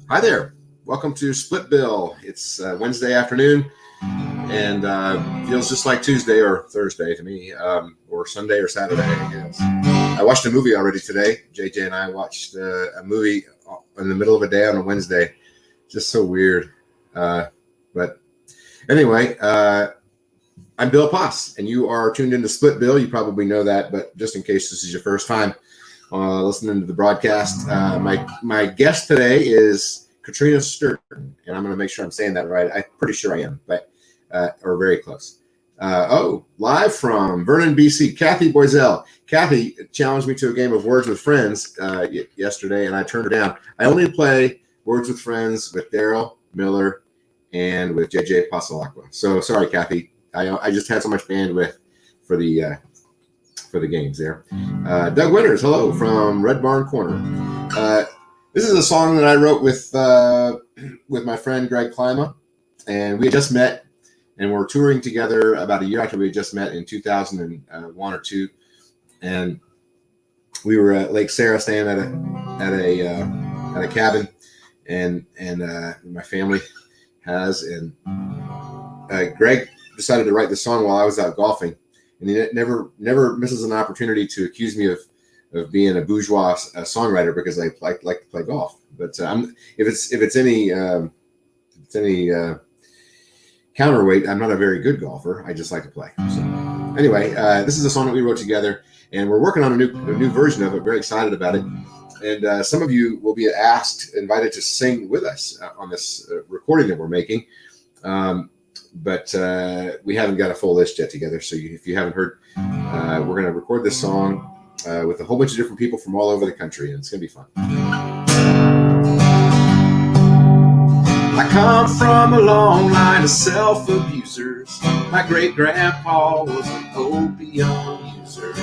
Hi there. Welcome to Split Bill. It's Wednesday afternoon and feels just like Tuesday or Thursday to me, or Sunday or Saturday, I guess. I watched a movie already today. JJ and I watched a movie in the middle of a day on a Wednesday. Just so weird. But anyway, I'm Bill Poss, and you are tuned into Split Bill. You probably know that, but just in case this is your first time listening to the broadcast, my guest today is Catriona Sturton, and I'm going to make sure I'm saying that right. I'm pretty sure I am, but or very close. Live from Vernon, BC, Kathy Boiselle. Kathy challenged me to a game of Words with Friends yesterday, and I turned her down. I only play Words with Friends with Daryl Miller and with JJ Pasalacqua. So sorry, Kathy. I just had so much bandwidth for the games there. Doug Winters, hello from Red Barn Corner. This is a song that I wrote with my friend Greg Klima, and we had just met, and we're touring together about a year after we had just met in 2001 or 2, and we were at Lake Sarah staying at a cabin, and my family has, and Greg decided to write the song while I was out golfing, and he never misses an opportunity to accuse me of being a bourgeois songwriter because I like to play golf. But if it's any counterweight, I'm not a very good golfer. I just like to play. So anyway, this is a song that we wrote together, and we're working on a new version of it. Very excited about it. And some of you will be invited to sing with us on this recording that we're making. But we haven't got a full list yet together. So if you haven't heard, we're going to record this song with a whole bunch of different people from all over the country, and it's going to be fun. I come from a long line of self-abusers. My great-grandpa was an opium user.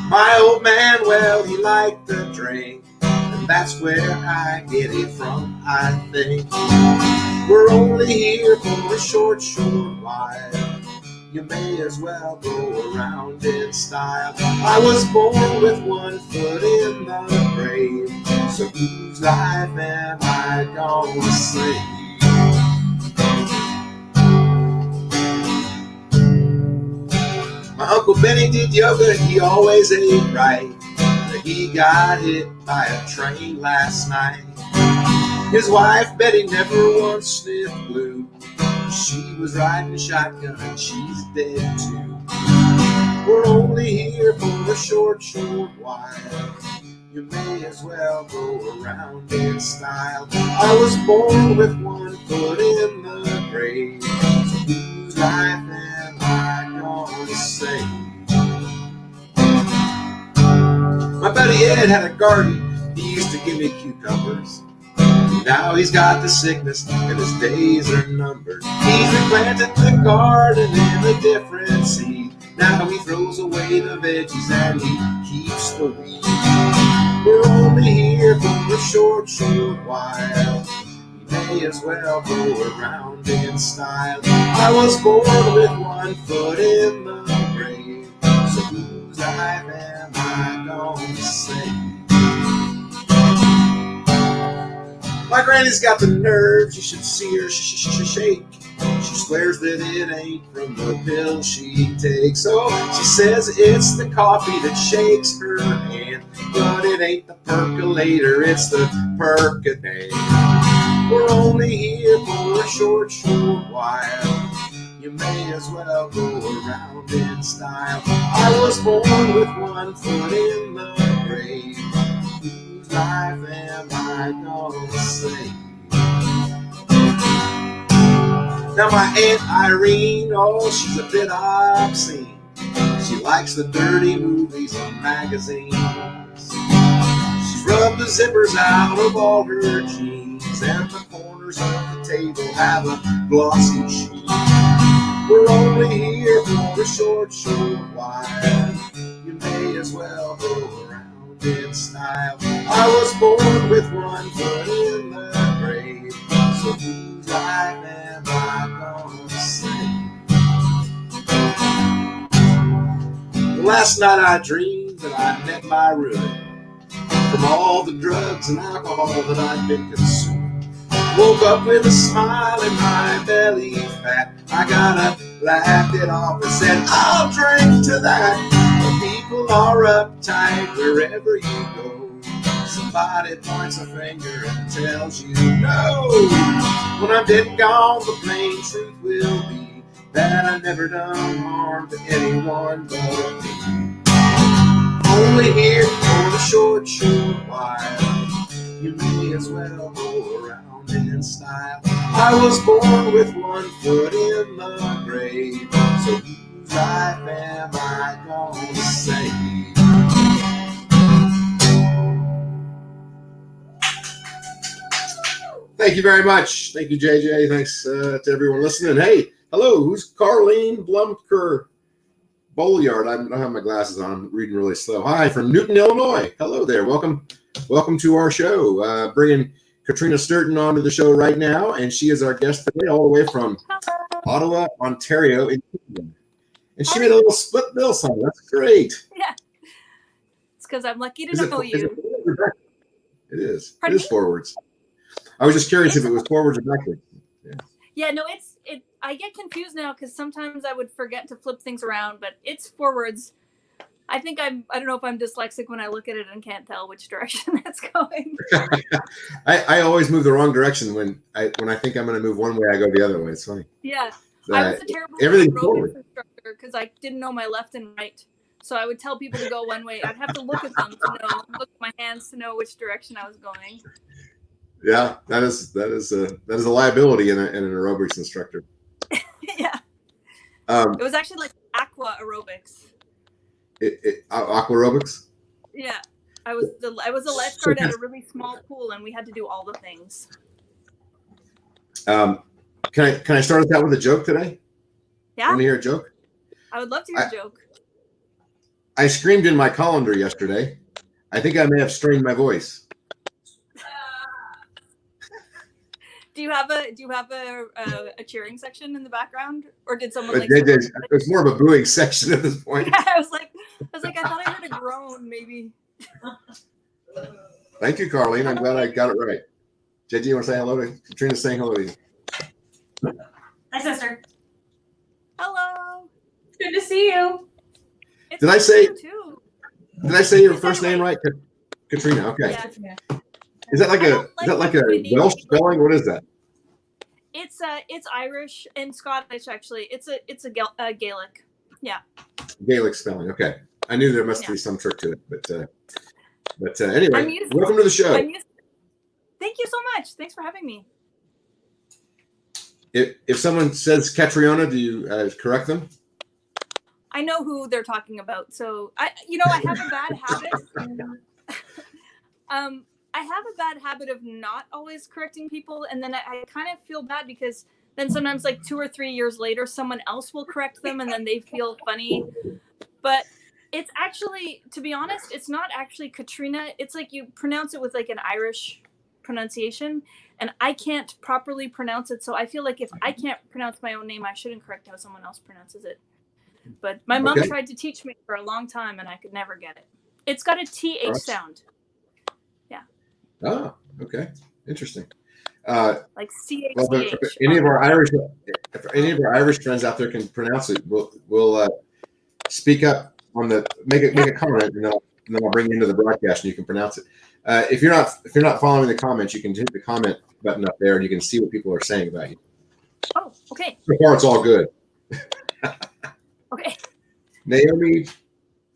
My old man, well, he liked to drink, and that's where I get it from, I think. We're only here for a short while. You may as well go around in style. I was born with one foot in the grave, so whose life am I gonna save? My Uncle Benny did yoga, he always ate right, but he got hit by a train last night. His wife Betty never once sniffed glue. She was riding shotgun and she's dead too. We're only here for a short while. You may as well go around in style. I was born with one foot in the grave, so whose life am I gonna save? My buddy Ed had a garden. He used to give me cucumbers. Now he's got the sickness and his days are numbered. He's replanted the garden in a different seed. Now he throws away the veggies and he keeps the weeds. We're only here for a short while. We may as well go around in style. I was born with one foot in the grave, so whose life am I gonna save? My granny's got the nerves, you should see her shake. She swears that it ain't from the pill she takes. Oh, she says it's the coffee that shakes her hand, but it ain't the percolator, it's the Percocet. We're only here for a short while. You may as well go around in style. I was born with one foot in the grave. Whose life am I gonna save? Now my Aunt Irene, oh, she's a bit obscene. She likes the dirty movies and magazines. She's rubbed the zippers out of all her jeans, and the corners of the table have a glossy sheen. We're only here for a short while. You may as well go around in style. I was born with one foot in the grave, so whose life am I gonna save? Last night I dreamed that I met my ruin from all the drugs and alcohol that I'd been consuming. Woke up with a smile in my belly fat. I got up, laughed it off, and said, I'll drink to that. People are uptight wherever you go. Somebody points a finger and tells you no. When I'm dead and gone, the plain truth will be that I never done harm to anyone but me. Only here for the short while. You may as well go around in style. I was born with one foot in the grave, so whose life am I gonna save? Thank you very much. Thank you, JJ. Thanks to everyone listening. Hey, hello. Who's Carlene Blumker Boliard? I don't have my glasses on. I'm reading really slow. Hi, from Newton, Illinois. Hello there. Welcome to our show. Bringing Catriona Sturton onto the show right now, and she is our guest today, all the way from Ottawa, Ontario, in Canada. And she made a little split bill song. That's great. Yeah, it's because I'm lucky to know you. It is. Pardon? It is forwards. I was just curious if it was forwards or backwards. Yeah, no, I get confused now because sometimes I would forget to flip things around, but it's forwards. I don't know if I'm dyslexic when I look at it and can't tell which direction it's going. I always move the wrong direction when I think I'm going to move one way, I go the other way. It's funny. Yeah, I was a terrible aerobics instructor because I didn't know my left and right. So I would tell people to go one way. I'd have to look at them to know, look at my hands to know which direction I was going. Yeah, that is a liability in an aerobics instructor. Yeah. It was actually like aqua aerobics. Aqua aerobics? Yeah. I was a lifeguard at a really small pool, and we had to do all the things. Can I start us out with a joke today? Yeah. Want to hear a joke? I would love to hear a joke. I screamed in my colander yesterday. I think I may have strained my voice. Do you have a cheering section in the background, or did someone like? It's more of a booing section at this point. Yeah, I was like, I thought I heard a groan, maybe. Thank you, Carlene. I'm glad I got it right. JG, you want to say hello to Catriona? Saying hello to you. Hi, sister. Hello. It's good to see you. Did I say your first name right, Catriona? Okay. Yeah. Is that like a Welsh spelling? What is that? It's Irish and Scottish actually. It's a Gaelic. Yeah. Gaelic spelling. Okay. I knew there must be some trick to it, but anyway, welcome to the show. Thank you so much. Thanks for having me. If someone says Catriona, do you correct them? I know who they're talking about, so I have a bad habit. I have a bad habit of not always correcting people, and then I kind of feel bad because then sometimes like 2 or 3 years later, someone else will correct them, and then they feel funny. But it's actually, to be honest, it's not actually Catriona. It's like you pronounce it with like an Irish pronunciation, and I can't properly pronounce it. So I feel like if I can't pronounce my own name, I shouldn't correct how someone else pronounces it. But my mom tried to teach me for a long time, and I could never get it. It's got a TH sound. Oh, okay, interesting. Like CH. Well, if any of our Irish friends out there can pronounce it, we'll speak up on make a comment, and then I'll bring you into the broadcast and you can pronounce it. If you're not following the comments, you can hit the comment button up there and you can see what people are saying about you. Oh, okay. So far, it's all good. Okay. Naomi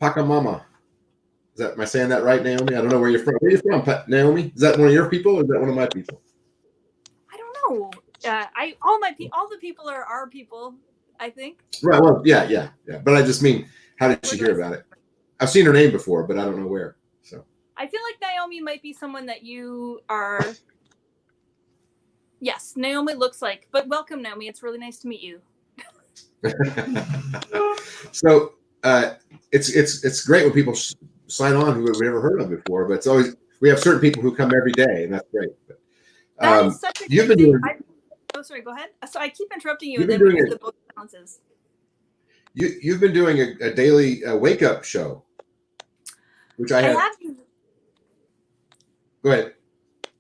Pakamama. Am I saying that right, Naomi? I don't know where you're from. Where are you from, Naomi? Is that one of your people or is that one of my people? I don't know. All the people are our people, I think. Right. Well, yeah. But I just mean, how did she hear about it? I've seen her name before, but I don't know where. So I feel like Naomi might be someone that you are. Yes, Naomi looks like. But welcome, Naomi. It's really nice to meet you. So it's great when people sign on who we've never heard of before, but it's always we have certain people who come every day, and that's great. But, that is such a good thing. Sorry, go ahead. So I keep interrupting you, and then we do the both balances. You've been doing a daily wake up show, which I have. Go ahead.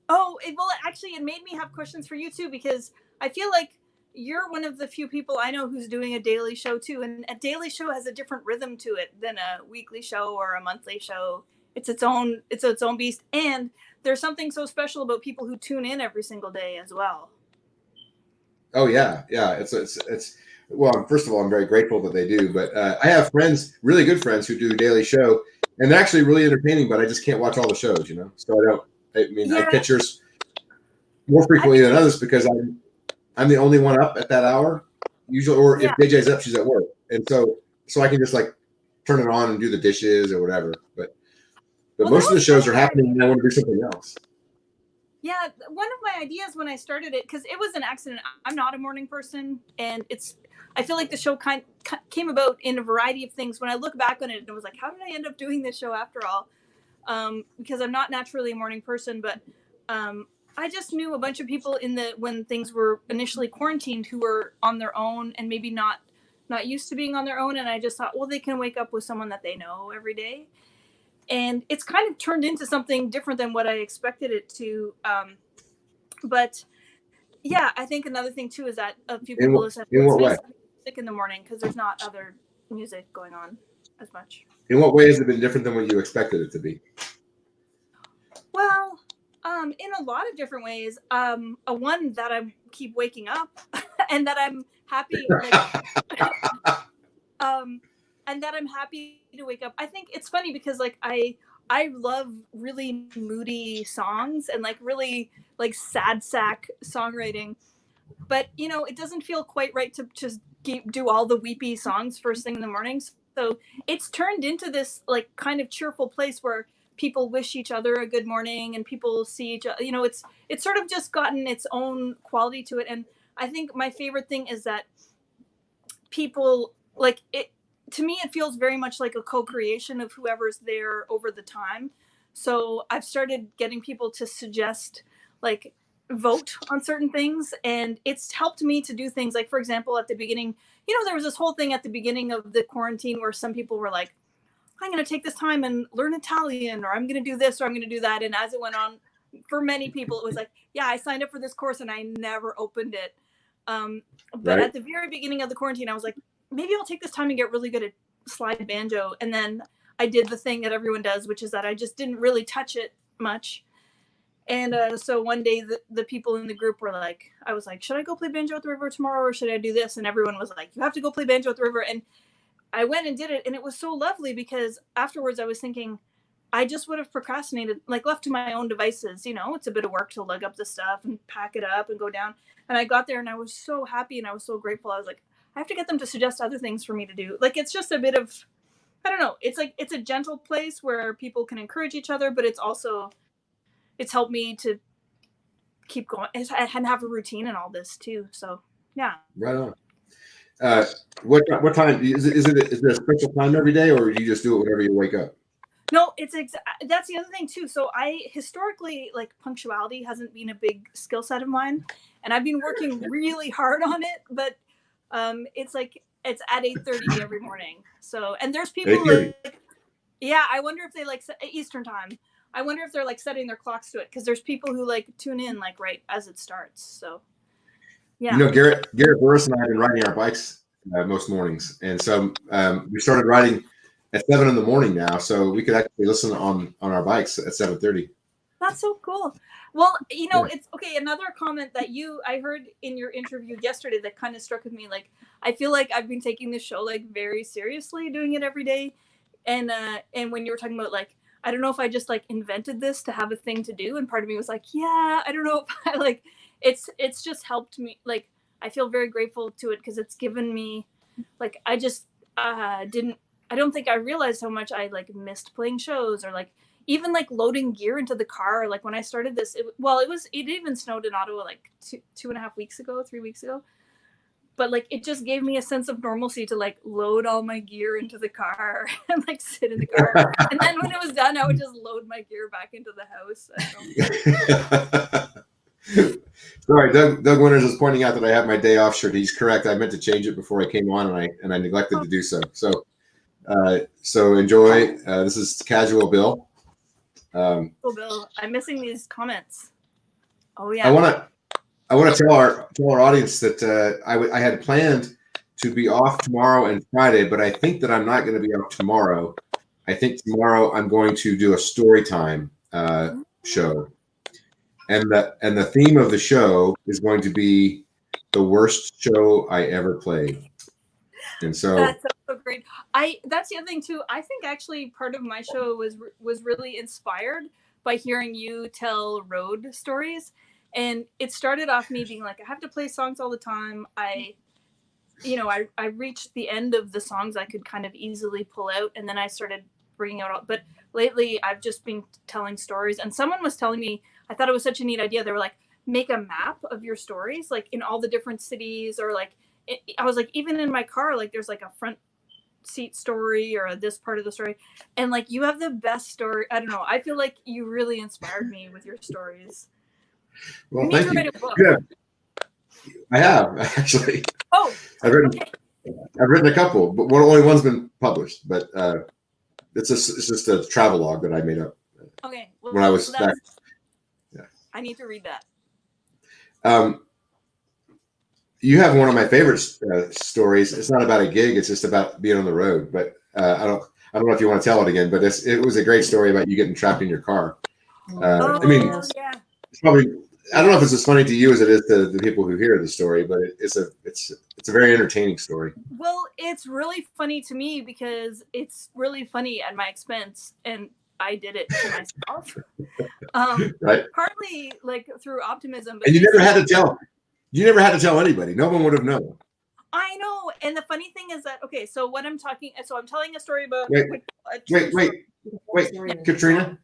Well, actually, it made me have questions for you too, because I feel like you're one of the few people I know who's doing a daily show too, and a daily show has a different rhythm to it than a weekly show or a monthly show. It's its own beast, and there's something so special about people who tune in every single day as well. Oh yeah, yeah. It's well. First of all, I'm very grateful that they do. But I have friends, really good friends, who do a daily show, and they're actually really entertaining. But I just can't watch all the shows, you know. So I don't. I mean, I Yeah, catch yours more I frequently think than others because I'm the only one up at that hour usually. Or if yeah, JJ's up, she's at work, and so I can just like turn it on and do the dishes or whatever. But well, that most of the was one shows of are my happening, ideas. and I want to do something else. Yeah, one of my ideas when I started it, because it was an accident. I'm not a morning person, and I feel like the show came about in a variety of things. When I look back on it, and I was like, how did I end up doing this show after all? Because I'm not naturally a morning person, but I just knew a bunch of people when things were initially quarantined who were on their own and maybe not used to being on their own, and I just thought, well, they can wake up with someone that they know every day, and it's kind of turned into something different than what I expected it to. But yeah, I think another thing too is that a few people have said, well, In it's what nice way? to have music in the morning because there's not other music going on as much. In what way has it been different than what you expected it to be? Well, in a lot of different ways. A one that I keep waking up, and that I'm happy, um, and that I'm happy to wake up. I think it's funny because like I love really moody songs and like really like sad sack songwriting, but it doesn't feel quite right to just do all the weepy songs first thing in the morning. So it's turned into this like kind of cheerful place where people wish each other a good morning and people see each other. It's sort of just gotten its own quality to it, and I think my favorite thing is that people like it. To me, it feels very much like a co-creation of whoever's there over the time. So I've started getting people to suggest, like, vote on certain things, and it's helped me to do things like, for example, at the beginning, there was this whole thing at the beginning of the quarantine where some people were like, I'm going to take this time and learn Italian, or I'm going to do this, or I'm going to do that. And as it went on, for many people, it was like, yeah, I signed up for this course and I never opened it. But Right. at the very beginning of the quarantine, I was like, maybe I'll take this time and get really good at slide banjo. And then I did the thing that everyone does, which is that I just didn't really touch it much. And so one day, the people in the group were like, I was like, should I go play banjo at the river tomorrow, or should I do this? And everyone was like, you have to go play banjo at the river. And I went and did it, and it was so lovely because afterwards I was thinking, I just would have procrastinated, like left to my own devices. It's a bit of work to lug up the stuff and pack it up and go down. And I got there and I was so happy and I was so grateful. I was like, I have to get them to suggest other things for me to do. Like, it's just a bit of, I don't know. It's like, it's a gentle place where people can encourage each other, but it's helped me to keep going and have a routine and all this too. So yeah. Right on. Uh, what time is there a special time every day, or you just do it whenever you wake up? No, that's the other thing too. So I historically, like, punctuality hasn't been a big skill set of mine, and I've been working really hard on it. But it's like it's at 8:30 every morning. So, and there's people who 8:30. like, yeah. I wonder if they like Eastern time. I wonder if they're like setting their clocks to it because there's people who like tune in like right as it starts. So You yeah. know, Garrett Burris and I have been riding our bikes most mornings, and so we started riding at 7 in the morning now, so we could actually listen on our bikes at 7:30. That's so cool. Well, Yeah. it's okay. Another comment that I heard in your interview yesterday that kind of struck with me. Like, I feel like I've been taking this show like very seriously, doing it every day. And when you were talking about like, I don't know if I just like invented this to have a thing to do, and part of me was like, yeah, I don't know if I like. It's just helped me. Like, I feel very grateful to it because it's given me, like, I just didn't. I don't think I realized how much I like missed playing shows or like even like loading gear into the car. Like when I started this, it even snowed in Ottawa like 2.5 weeks ago, 3 weeks ago. But like it just gave me a sense of normalcy to like load all my gear into the car and like sit in the car. And then when it was done, I would just load my gear back into the house. I don't know. Sorry, Doug Winters is pointing out that I have my day off shirt. He's correct. I meant to change it before I came on, and I neglected to do so. So enjoy. This is Casual Bill. Cool, Bill. I'm missing these comments. Oh I yeah. want to tell our audience that I had planned to be off tomorrow and Friday, but I think that I'm not going to be off tomorrow. I think tomorrow I'm going to do a story time show, and the theme of the show is going to be the worst show I ever played. And so That's so great. That's the other thing too. I think actually part of my show was really inspired by hearing you tell road stories, and it started off me being like, I have to play songs all the time. I reached the end of the songs I could kind of easily pull out, and then I started bringing out all. But lately, I've just been telling stories, and someone was telling me, I thought it was such a neat idea. They were like, make a map of your stories, like in all the different cities, or like I was like, even in my car, like there's like a front seat story or this part of the story, and like you have the best story. I don't know. I feel like you really inspired me with your stories. well, thank you. Write a book. Yeah, I have actually. Oh, I've written a couple, but only one's been published. But it's just a travelogue that I made up. Okay. Well, when I was back. Yeah. I need to read that. You have one of my favorite stories. It's not about a gig; it's just about being on the road. But I don't know if you want to tell it again. But it was a great story about you getting trapped in your car. I mean, yeah. It's probably. I don't know if it's as funny to you as it is to the people who hear the story, but it's a very entertaining story. Well, it's really funny to me because it's really funny at my expense, and I did it to myself. Right. Partly like through optimism, but and you never had to tell. You never had to tell anybody. No one would have known. I know. And the funny thing is that so what I'm telling a story about. Wait, Katrina.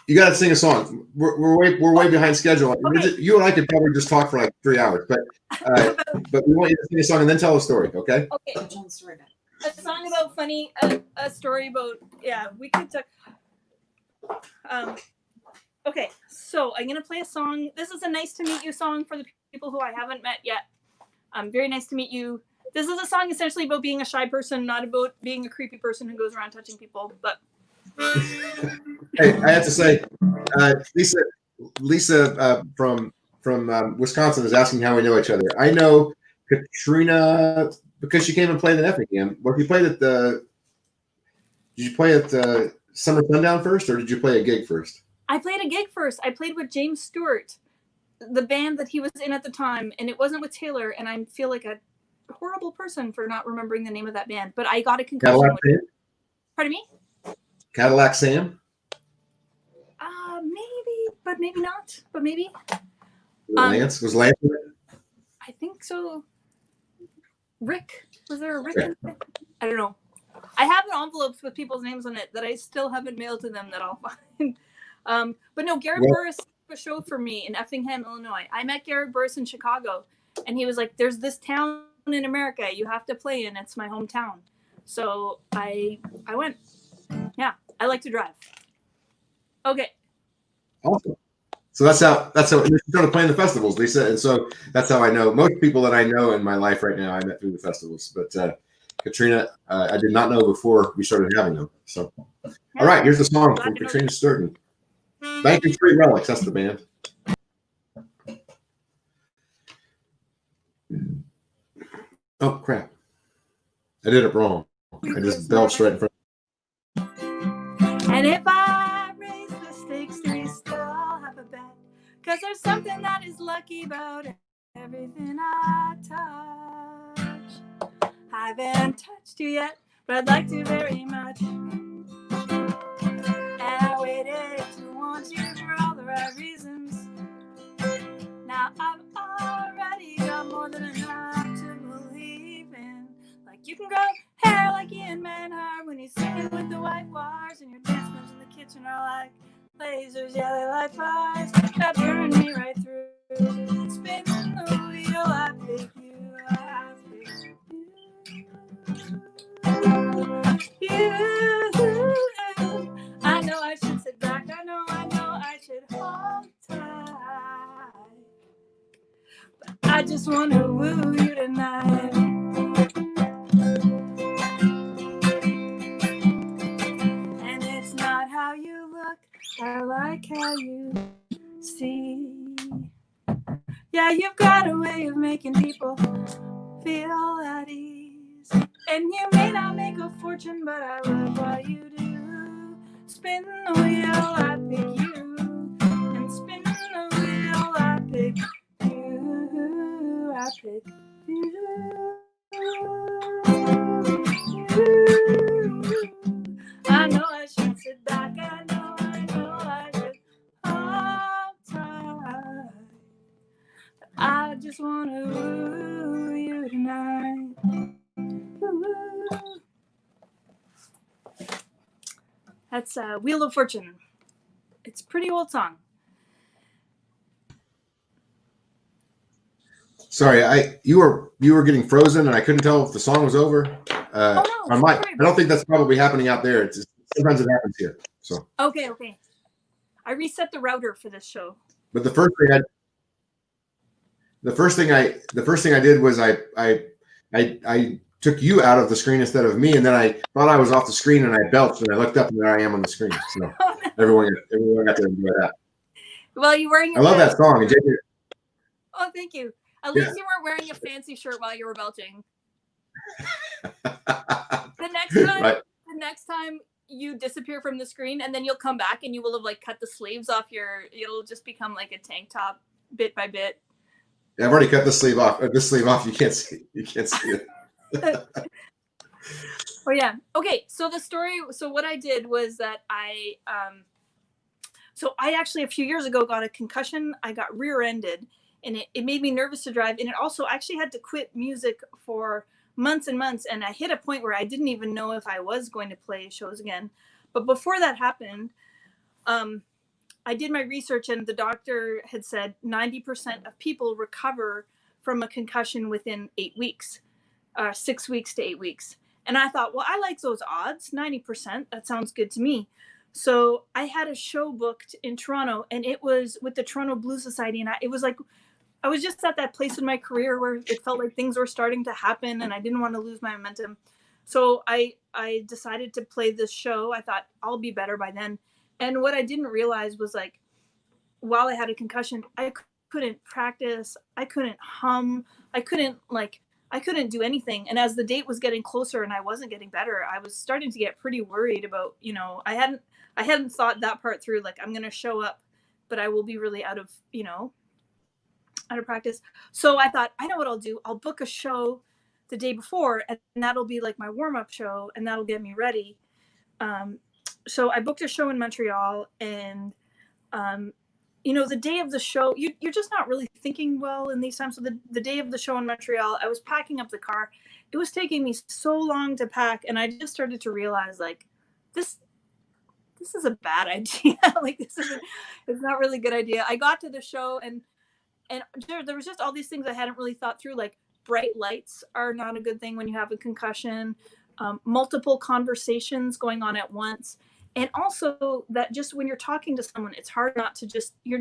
You got to sing a song. We're way behind schedule. Okay. You and I could probably just talk for like 3 hours, but we want you to sing a song and then tell a story, okay? Okay. A song about funny, a story about we could talk. Okay, so I'm gonna play a song. This is a nice to meet you song for the people who I haven't met yet. Very nice to meet you. This is a song essentially about being a shy person, not about being a creepy person who goes around touching people, but. Hey, I have to say, Lisa from Wisconsin is asking how we know each other. I know Katrina because she came and played in Effingham. Well, did you play at Summer Sundown first, or did you play a gig first? I played a gig first. I played with James Stewart, the band that he was in at the time, and it wasn't with Taylor. And I feel like a horrible person for not remembering the name of that band. But I got a concussion. Pardon me? Cadillac Sam? Maybe, but maybe not. But maybe. Lance? Was Lance in it? I think so. Rick? Was there a Rick in it? I don't know. I have envelopes with people's names on it that I still haven't mailed to them that I'll find. But no, Garrett Burris did a show for me in Effingham, Illinois. I met Garrett Burris in Chicago, and he was like, there's this town in America you have to play in. It's my hometown. So I went. Yeah, I like to drive. Okay. Awesome. So that's how you started playing the festivals, Lisa, and so that's how I know most people that I know in my life right now. I met through the festivals, but Katrina, I did not know before we started having them. So, all right, here's the song from Katrina Sturton. Banking Street Relics. That's the band. Oh crap! I did it wrong. I just belched right in front. And if I raise the stakes, do we still have a bet? Because there's something that is lucky about everything I touch. I haven't touched you yet, but I'd like to very much. And I waited to want you for all the right reasons. Now I've already got more than enough to believe in. Like you can grow hair like Ian Manhart when he's singing with the white wires, and your dance moves in the kitchen are like lasers, yeah, they light fires that burn me right through. Spinning the wheel, I pick you, I pick you. I know I should sit back, I know I should hold tight, but I just want to woo you tonight. And it's not how you look, I like how you see. you've got a way of making people feel at ease. And you may not make a fortune, but I love what you do. Spin the wheel, I pick you. And spin the wheel, I pick you. I pick you. I know I should sit back. I know I should hold tight. I just wanna woo you tonight. Woo. That's Wheel of Fortune. It's a pretty old song. Sorry, you were getting frozen, and I couldn't tell if the song was over. No, I don't think that's probably happening out there. It's just, sometimes it happens here. So okay. I reset the router for this show. but the first thing I did was I took you out of the screen instead of me, and then I thought I was off the screen, and I belched, and I looked up, and there I am on the screen. So everyone got to enjoy that. Well, you wearing? I love that song. Oh, thank you. At least you weren't wearing a fancy shirt while you were belching. The next time you disappear from the screen, and then you'll come back, and you will have like cut the sleeves off it'll just become like a tank top bit by bit. Yeah, I've already cut the sleeve off. This sleeve off, you can't see it. Oh yeah. Okay. So the story. So what I did was that I actually a few years ago got a concussion. I got rear-ended, and it made me nervous to drive. And it also actually had to quit music for months and months. And I hit a point where I didn't even know if I was going to play shows again. But before that happened, I did my research, and the doctor had said 90% of people recover from a concussion within 8 weeks, 6 weeks to 8 weeks. And I thought, well, I like those odds, 90%. That sounds good to me. So I had a show booked in Toronto, and it was with the Toronto Blues Society. And it was like, I was just at that place in my career where it felt like things were starting to happen, and I didn't want to lose my momentum. So I decided to play this show. I thought I'll be better by then. And what I didn't realize was, like, while I had a concussion, I couldn't practice. I couldn't hum. I couldn't do anything. And as the date was getting closer and I wasn't getting better, I was starting to get pretty worried about, I hadn't thought that part through. Like, I'm going to show up, but I will be really out of practice. So I thought, I know what I'll do. I'll book a show the day before, and that'll be like my warm-up show, and that'll get me ready. So I booked a show in Montreal, and the day of the show, you're just not really thinking well in these times. So the day of the show in Montreal, I was packing up the car. It was taking me so long to pack, and I just started to realize, like, this is a bad idea. Like, it's not really a good idea. I got to the show, and there was just all these things I hadn't really thought through. Like, bright lights are not a good thing when you have a concussion. Multiple conversations going on at once. And also that just when you're talking to someone, it's hard not to just, your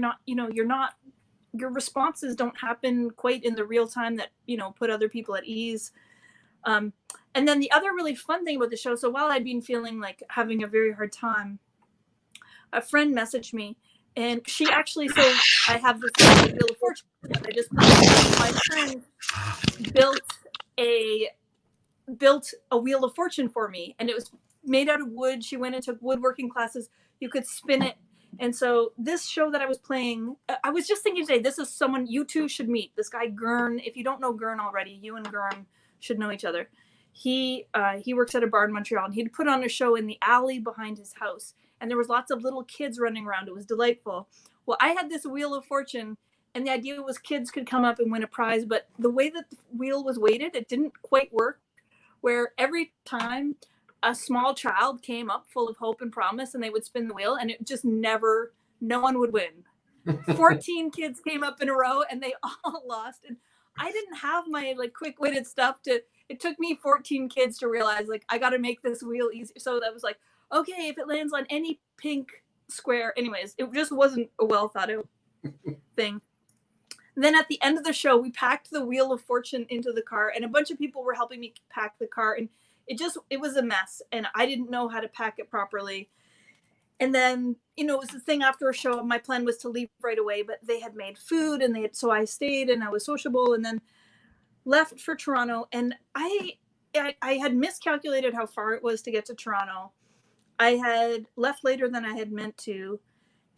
responses don't happen quite in the real time that, put other people at ease. And then the other really fun thing about the show, so while I'd been feeling like having a very hard time, a friend messaged me, and she actually, so I have this Wheel of Fortune. I just, my friend built a Wheel of Fortune for me, and it was made out of wood. She went and took woodworking classes. You could spin it. And so this show that I was playing, I was just thinking today, this is someone you two should meet. This guy Gern. If you don't know Gern already, you and Gern should know each other. He works at a bar in Montreal, and he'd put on a show in the alley behind his house, and there was lots of little kids running around. It was delightful. Well, I had this Wheel of Fortune, and the idea was kids could come up and win a prize, but the way that the wheel was weighted, it didn't quite work, where every time a small child came up full of hope and promise, and they would spin the wheel, and it just no one would win. 14 kids came up in a row, and they all lost. And I didn't have my quick-witted stuff it took me 14 kids to realize, like, I got to make this wheel easy. So that was like, okay, if it lands on any pink square, anyways, it just wasn't a well thought out thing. And then at the end of the show, we packed the Wheel of Fortune into the car, and a bunch of people were helping me pack the car, and it was a mess, and I didn't know how to pack it properly. And then, it was the thing after a show. My plan was to leave right away, but they had made food and so I stayed and I was sociable and then left for Toronto. And I had miscalculated how far it was to get to Toronto. I had left later than I had meant to.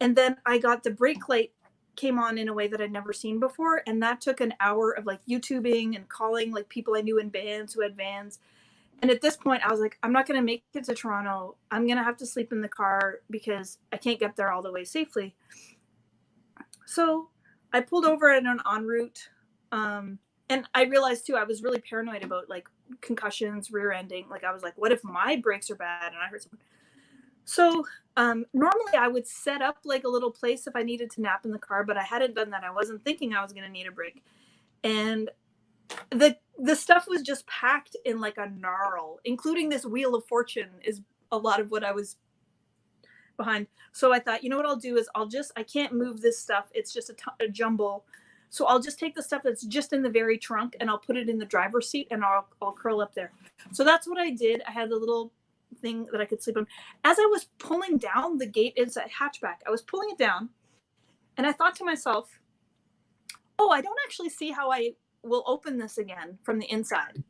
And then I got the brake light came on in a way that I'd never seen before. And that took an hour of like YouTubing and calling like people I knew in bands who had vans. And at this point I was like, I'm not going to make it to Toronto. I'm going to have to sleep in the car because I can't get there all the way safely. So I pulled over at an en route. And I realized too, I was really paranoid about like concussions, rear ending. Like I was like, what if my brakes are bad and I hurt someone? So normally I would set up like a little place if I needed to nap in the car, but I hadn't done that. I wasn't thinking I was going to need a break. And the stuff was just packed in like a gnarl, including this Wheel of Fortune is a lot of what I was behind. So I thought, what I'll do is I can't move this stuff. It's just a jumble. So I'll just take the stuff that's just in the very trunk and I'll put it in the driver's seat and I'll curl up there. So that's what I did. I had the little thing that I could sleep on. As I was pulling down the gate, it's a hatchback. I was pulling it down and I thought to myself, oh, I don't actually see how I will open this again from the inside.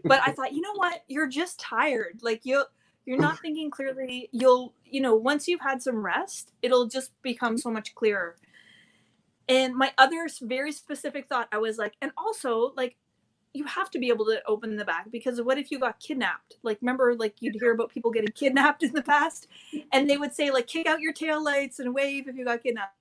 But I thought, you know what? You're just tired. Like you're not thinking clearly. Once you've had some rest, it'll just become so much clearer. And my other very specific thought, I was like, and also like, you have to be able to open the back because what if you got kidnapped? Like, remember, like you'd hear about people getting kidnapped in the past and they would say like, kick out your taillights and wave if you got kidnapped.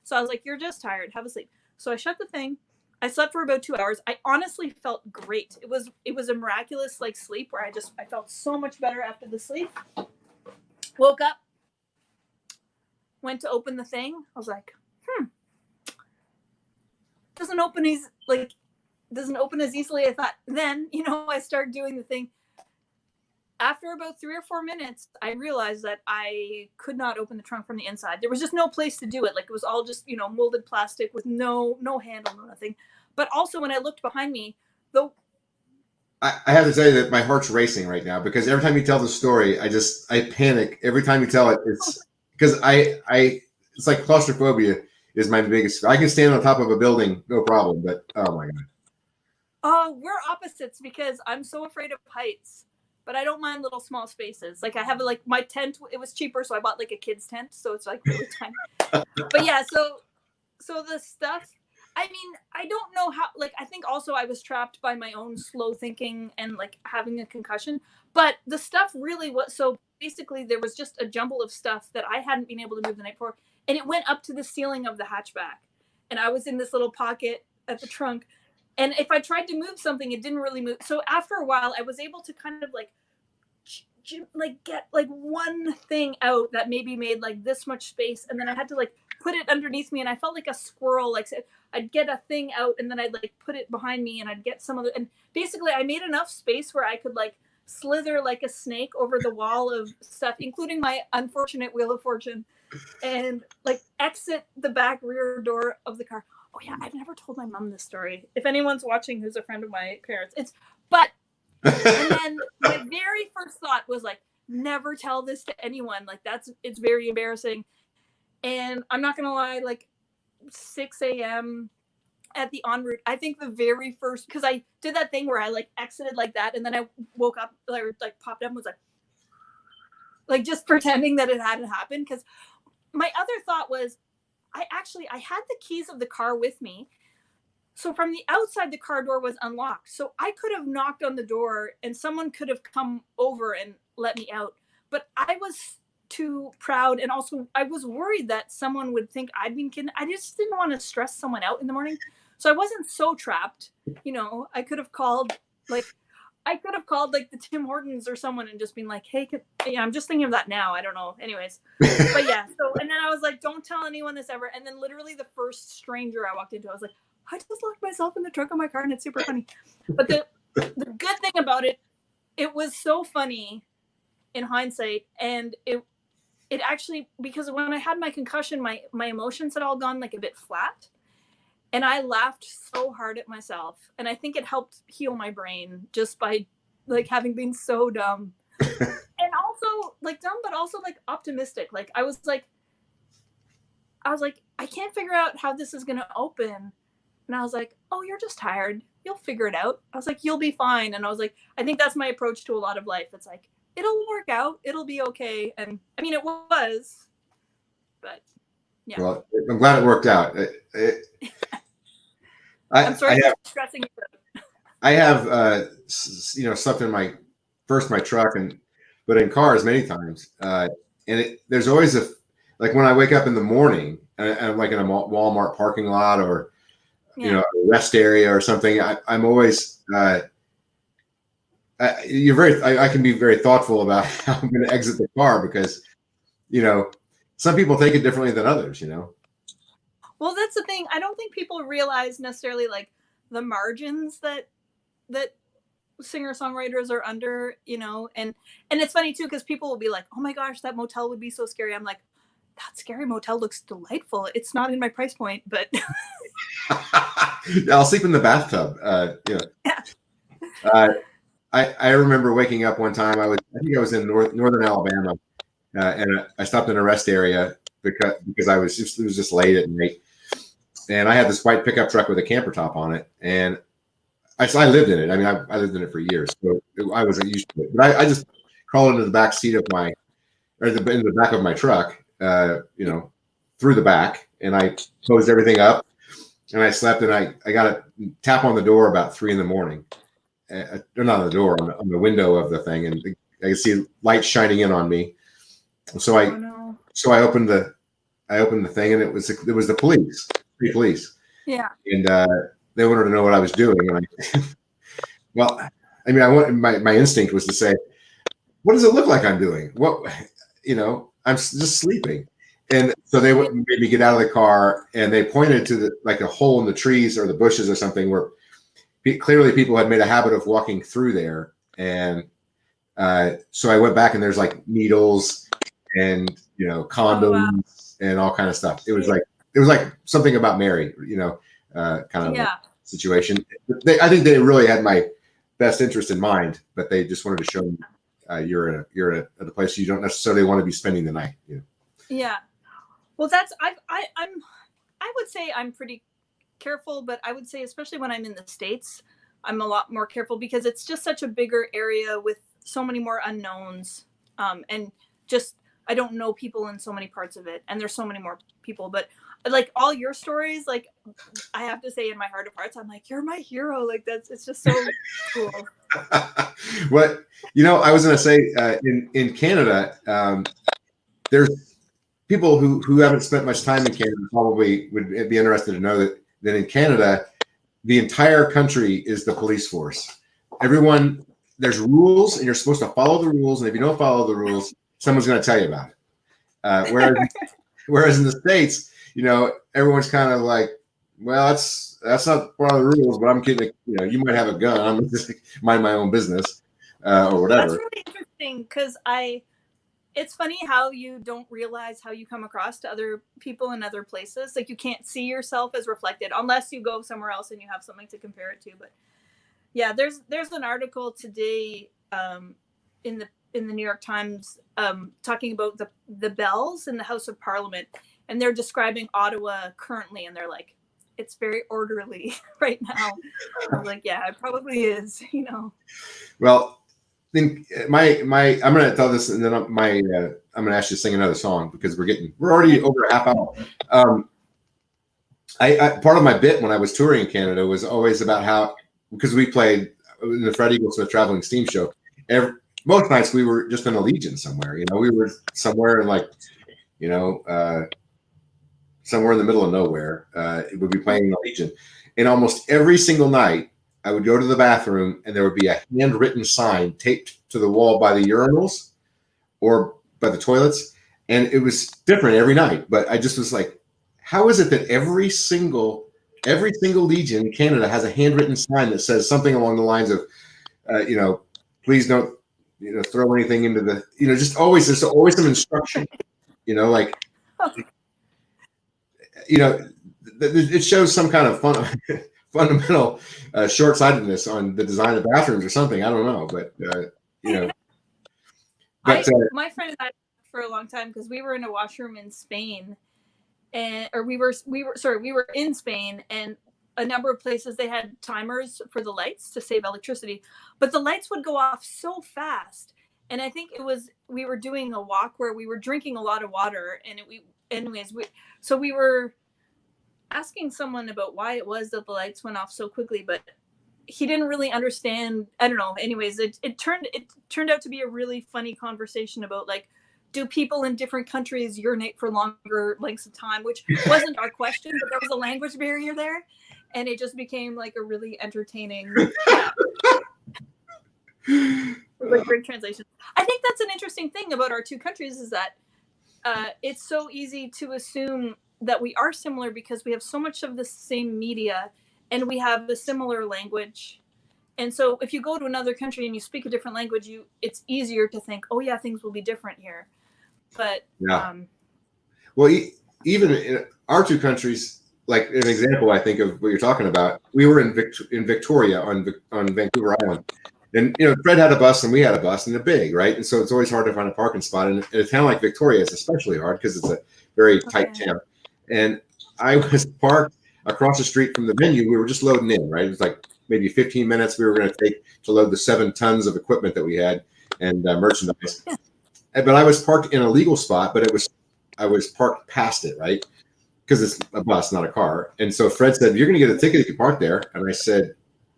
So I was like, you're just tired, have a sleep. So I shut the thing. I slept for about 2 hours. I honestly felt great. It was a miraculous like sleep where I felt so much better after the sleep. Woke up, went to open the thing. I was like, doesn't open as easily as I thought. Then, I started doing the thing. After about 3 or 4 minutes, I realized that I could not open the trunk from the inside. There was just no place to do it. Like it was all just, molded plastic with no handle, no nothing. But also when I looked behind me, though, I have to tell you that my heart's racing right now because every time you tell the story, I panic every time you tell it. It's because it's like claustrophobia is my biggest. I can stand on top of a building, no problem. But oh my god. We're opposites because I'm so afraid of heights, but I don't mind little small spaces. Like I have like my tent. It was cheaper, so I bought like a kid's tent, so it's like really tiny. But yeah, so the stuff. I mean, I don't know how. Like I think also I was trapped by my own slow thinking and like having a concussion. But the stuff really was so. Basically, there was just a jumble of stuff that I hadn't been able to move the night before, and it went up to the ceiling of the hatchback, and I was in this little pocket at the trunk. And if I tried to move something, it didn't really move. So after a while, I was able to kind of like get like one thing out that maybe made like this much space. And then I had to like put it underneath me. And I felt like a squirrel. Like I'd get a thing out and then I'd like put it behind me and I'd get some other. And basically I made enough space where I could like slither like a snake over the wall of stuff, including my unfortunate Wheel of Fortune, and like exit the back rear door of the car. Oh yeah, I've never told my mom this story. If anyone's watching who's a friend of my parents, and then my very first thought was like, never tell this to anyone. Like it's very embarrassing. And I'm not gonna lie, like 6 a.m. at the en route, I think the very first, because I did that thing where I like exited like that, and then I woke up, like popped up and was like just pretending that it hadn't happened. Because my other thought was, I had the keys of the car with me. So from the outside, the car door was unlocked. So I could have knocked on the door and someone could have come over and let me out. But I was too proud. And also I was worried that someone would think I'd been kidnapped. I just didn't want to stress someone out in the morning. So I wasn't so trapped. I could have called like the Tim Hortons or someone and just been like, hey, I'm just thinking of that now. I don't know. Anyways. But yeah. So, and then I was like, don't tell anyone this ever. And then literally the first stranger I walked into, I was like, I just locked myself in the trunk of my car and it's super funny. But the good thing about it, it was so funny in hindsight. And it actually, because when I had my concussion, my emotions had all gone like a bit flat. And I laughed so hard at myself. And I think it helped heal my brain just by like having been so dumb. And also also like dumb, but also like optimistic. Like I was like, I can't figure out how this is gonna open. And I was like, oh, you're just tired. You'll figure it out. I was like, you'll be fine. And I was like, I think that's my approach to a lot of life. It's like, it'll work out. It'll be okay. And I mean, it was, but yeah. Well, I'm glad it worked out. I'm sorry for stressing you out. I have, stuff in my truck but in cars many times. And there's always like when I wake up in the morning and I'm like in a Walmart parking lot or, a rest area or something, I'm always, I can be very thoughtful about how I'm going to exit the car because, some people take it differently than others, Well, that's the thing. I don't think people realize necessarily like the margins that singer-songwriters are under, and it's funny too, because people will be like, oh my gosh, that motel would be so scary. I'm like, that scary motel looks delightful. It's not in my price point, but I'll sleep in the bathtub. Yeah. I remember waking up one time. I think I was in northern Alabama, and I stopped in a rest area because it was just late at night, and I had this white pickup truck with a camper top on it, and I lived in it. I mean, I lived in it for years, so I wasn't used to it. But I just crawled into the back seat of in the back of my truck, through the back, and I closed everything up, and I slept, and I got a tap on the door about 3 a.m. Not on the door, on the window of the thing, and I could see lights shining in on me. So I opened the thing, and it was the police, three police. Yeah. And they wanted to know what I was doing, and my instinct was to say, "What does it look like I'm doing? What, I'm just sleeping." And so they made me get out of the car, and they pointed to a hole in the trees or the bushes or something where clearly people had made a habit of walking through there. And so I went back, and there's like needles and condoms and all kind of stuff. It was like something about Mary, kind of situation. I think they really had my best interest in mind, but they just wanted to show me you're at a place you don't necessarily want to be spending the night. Yeah. Well, I would say I'm pretty careful, but I would say especially when I'm in the States, I'm a lot more careful because it's just such a bigger area with so many more unknowns, and just I don't know people in so many parts of it, and there's so many more people. But like all your stories, like I have to say in my heart of hearts, I'm like, you're my hero. Like it's just so cool. What I was going to say in Canada, there's people who haven't spent much time in Canada probably would be interested to know that in Canada, the entire country is the police force. Everyone, there's rules, and you're supposed to follow the rules. And if you don't follow the rules, someone's going to tell you about it. Whereas in the States, everyone's kind of like, well, that's not part of the rules, but I'm kidding. You might have a gun. I'm just mind my own business or whatever. That's really interesting because it's funny how you don't realize how you come across to other people in other places. Like you can't see yourself as reflected unless you go somewhere else and you have something to compare it to. But yeah, there's an article today in the New York Times talking about the bells in the House of Parliament, and they're describing Ottawa currently, and they're like, it's very orderly right now. I was like, yeah, it probably is, Well, then I'm going to tell this, and then I'm going to ask you to sing another song because we're already over a half hour. I part of my bit when I was touring in Canada was always about how, because we played in the Fred Eaglesmith Traveling Steam Show, most nights we were just in a Legion somewhere. We were somewhere in somewhere in the middle of nowhere. It would be playing in the Legion, and almost every single night I would go to the bathroom, and there would be a handwritten sign taped to the wall by the urinals or by the toilets, and it was different every night. But I just was like, how is it that every single Legion in Canada has a handwritten sign that says something along the lines of, please don't, throw anything into the, just always, there's always some instruction, it shows some kind of fundamental short-sightedness on the design of bathrooms or something. I don't know, but But my friend and I for a long time because we were in a washroom in Spain, we were in Spain, and a number of places they had timers for the lights to save electricity, but the lights would go off so fast. And I think we were doing a walk where we were drinking a lot of water, and we were asking someone about why it was that the lights went off so quickly, but he didn't really understand. I don't know. Anyways, it turned out to be a really funny conversation about like, do people in different countries urinate for longer lengths of time, which wasn't our question, but there was a language barrier there, and it just became like a really entertaining like great translation. I think that's an interesting thing about our two countries is that it's so easy to assume that we are similar because we have so much of the same media and we have a similar language. And so if you go to another country and you speak a different language, it's easier to think, oh yeah, things will be different here. But yeah. Well, even in our two countries, like an example, I think of what you're talking about, we were in Victoria on Vancouver Island. And, Fred had a bus and we had a bus, and they're big, right? And so it's always hard to find a parking spot. And in a town like Victoria, it's especially hard because it's a very tight town. And I was parked across the street from the venue. We were just loading in, right? It was like maybe 15 minutes we were going to take to load the 7 tons of equipment that we had and merchandise. Yeah. But I was parked in a legal spot, but I was parked past it, right? Because it's a bus, not a car. And so Fred said, "You're going to get a ticket if you park there." And I said,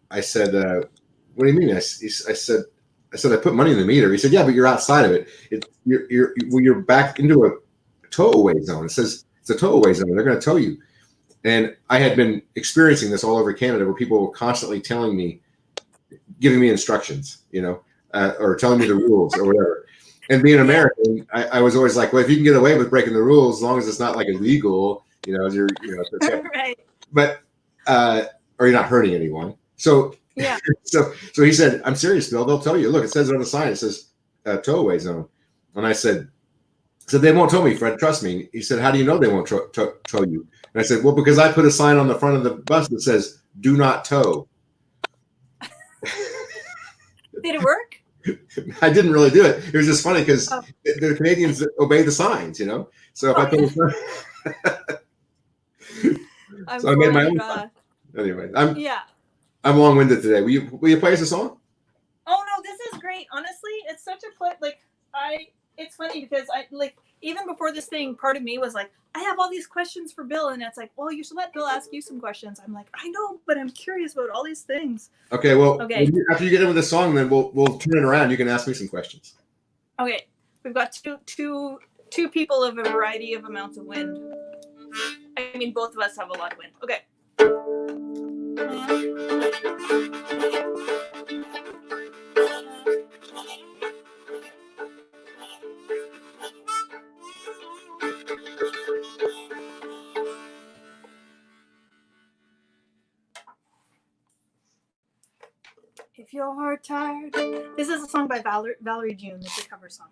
"What do you mean?" I said, I put money in the meter. He said, "Yeah, but you're outside of it. You're back into a tow-away zone. It says it's a tow-away zone. They're going to tow you." And I had been experiencing this all over Canada, where people were constantly giving me instructions, or telling me the rules or whatever. And being American, I was always like, well, if you can get away with breaking the rules, as long as it's not like illegal, you're okay. Right. But or you're not hurting anyone. So yeah. So he said, "I'm serious, Bill. They'll tell you. Look, it says it on the sign. It says tow-away zone." And I said, "They won't tow me, Fred. Trust me." He said, "How do you know they won't tow you?" And I said, "Well, because I put a sign on the front of the bus that says, 'Do not tow.'" Did it work? I didn't really do it. It was just funny because the Canadians obey the signs, So if I put a sign, so I made my own sign. Anyway, I'm long-winded today. Will you play us a song? Oh no, this is great. Honestly, it's such a it's funny because even before this thing, part of me was like, I have all these questions for Bill, and it's like, well, you should let Bill ask you some questions. I'm like, I know, but I'm curious about all these things. Okay, well, after you get into the song, then we'll turn it around. You can ask me some questions. Okay, we've got two people of a variety of amounts of wind. I mean, both of us have a lot of wind. Okay. If you're tired, this is a song by Valerie June. It's a cover song.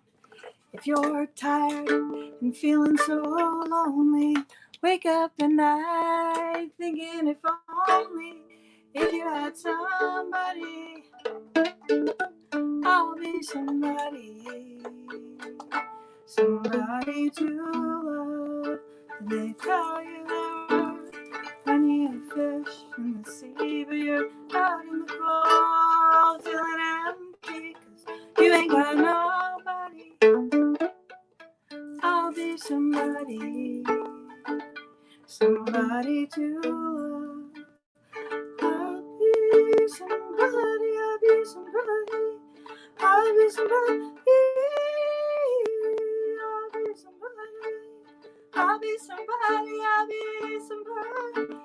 If you're tired and feeling so lonely, wake up at night thinking if only if you had somebody, I'll be somebody, somebody to love. They tell you there are plenty of fish in the sea, but you're out in the cold feeling empty 'cause you ain't got nobody. I'll be somebody, somebody to love. I'll be somebody, I'll be somebody, I'll be somebody, I'll be somebody, I'll be somebody, I'll be somebody.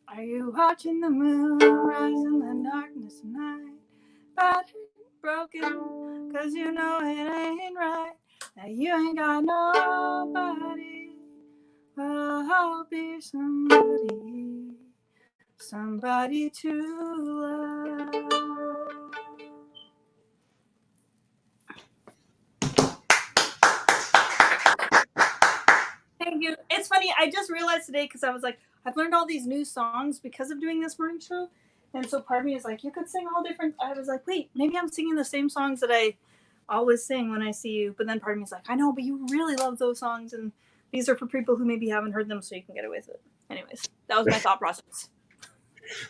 Are you watching the moon rise in the darkness of night? Battered, broken, 'cause you know it ain't right. that you ain't got nobody, but I'll be somebody, somebody to love. Thank you. It's funny. I just realized today because I was like, I've learned all these new songs because of doing this morning show. And so part of me is like, you could sing all different. I was like, wait, maybe I'm singing the same songs that I always sing when I see you. But then part of me is like, I know, but you really love those songs. And these are for people who maybe haven't heard them, so you can get away with it. Anyways, that was my thought process.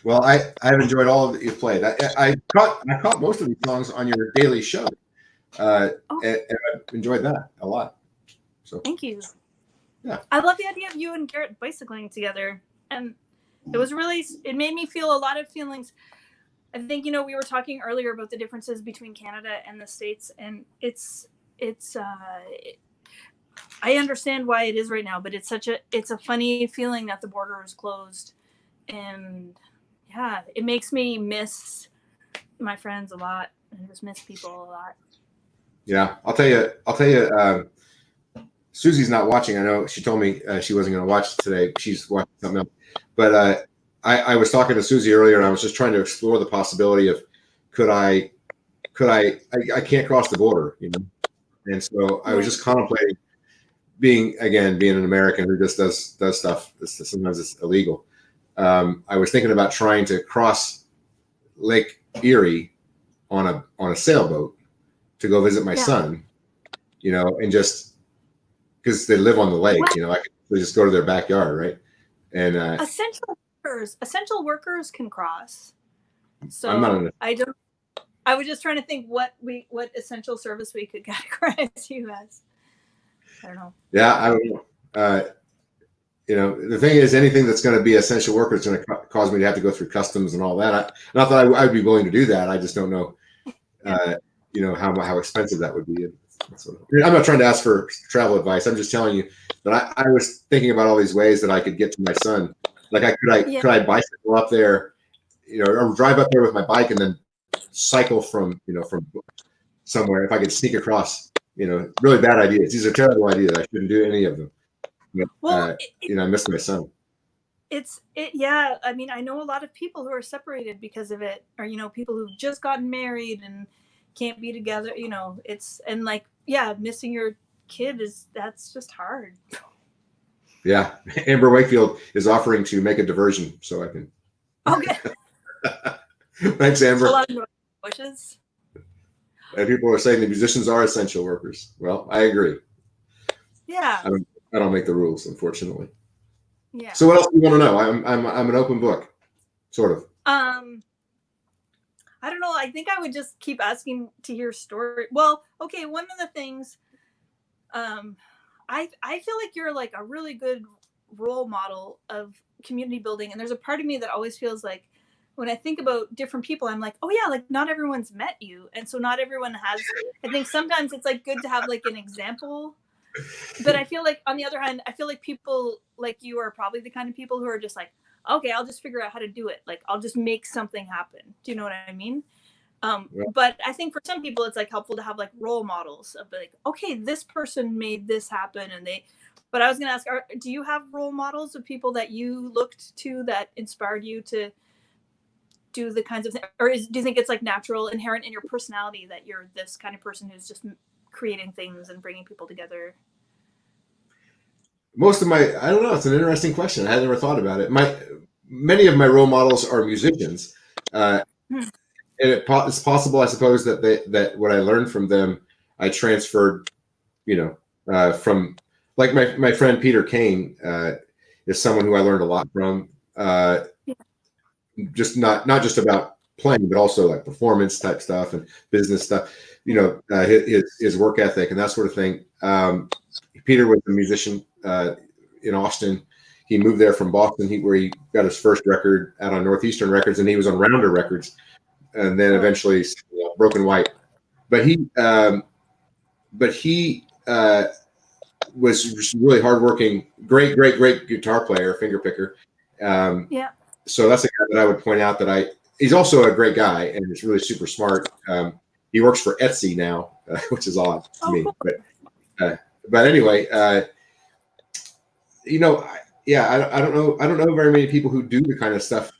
Well, I've enjoyed all that you've played. I caught most of these songs on your daily show, and I've enjoyed that a lot. So thank you. Yeah, I love the idea of you and Garrett bicycling together, and it made me feel a lot of feelings. I think we were talking earlier about the differences between Canada and the States, and I understand why it is right now, but it's a funny feeling that the border is closed, and yeah, it makes me miss my friends a lot and just miss people a lot. Yeah, I'll tell you. Susie's not watching. I know she told me she wasn't going to watch today. She's watching something else. But I was talking to Susie earlier, and I was just trying to explore the possibility of I can't cross the border, and so I was just contemplating being an American who just does stuff. Sometimes it's illegal. I was thinking about trying to cross Lake Erie on a sailboat to go visit my son, and just because they live on the lake, I could just go to their backyard, right? And essential workers can cross. So I was just trying to think what essential service we could categorize you as. I don't know. Yeah, I don't know. The thing is, anything that's going to be essential worker is going to cause me to have to go through customs and all that. Not that I would be willing to do that. I just don't know, how expensive that would be. I'm not trying to ask for travel advice. I'm just telling you that I was thinking about all these ways that I could get to my son. Like, could I bicycle up there, or drive up there with my bike and then cycle from somewhere if I could sneak across. Really bad ideas. These are terrible ideas. I shouldn't do any of them. But, I miss my son. Yeah. I mean, I know a lot of people who are separated because of it, or people who've just gotten married and can't be together. Missing your kid that's just hard. Yeah, Amber Wakefield is offering to make a diversion, so I can. Okay. Thanks, Amber. A lot of wishes. And people are saying the musicians are essential workers. Well, I agree. Yeah. I don't make the rules, unfortunately. Yeah. So what else do you want to know? I'm an open book, sort of. I don't know. I think I would just keep asking to hear story. Well, okay. One of the things, I feel like you're like a really good role model of community building. And there's a part of me that always feels like when I think about different people, I'm like, oh yeah, like not everyone's met you. And so not everyone has, I think sometimes it's like good to have like an example, but I feel like on the other hand, I feel like people like you are probably the kind of people who are just like, okay, I'll just figure out how to do it. Like I'll just make something happen. Do you know what I mean? Yeah. But I think for some people it's like helpful to have like role models of like, okay, this person made this happen but I was going to ask, do you have role models of people that you looked to that inspired you to do the kinds of things, or do you think it's like natural, inherent in your personality that you're this kind of person who's just creating things and bringing people together? I don't know. It's an interesting question. I had never thought about it. Many of my role models are musicians. And it's possible, I suppose, that what I learned from them, I transferred, from like my friend Peter Kane is someone who I learned a lot from. Just not just about playing, but also like performance type stuff and business stuff. His work ethic and that sort of thing. Peter was a musician in Austin. He moved there from Boston, where he got his first record out on Northeastern Records, and he was on Rounder Records, and then eventually Broken White. But he was just really hardworking, great guitar player, finger picker. So that's a guy that I would point out he's also a great guy and he's really super smart. He works for Etsy now, which is odd to me. Cool. But anyway, I don't know. I don't know very many people who do the kind of stuff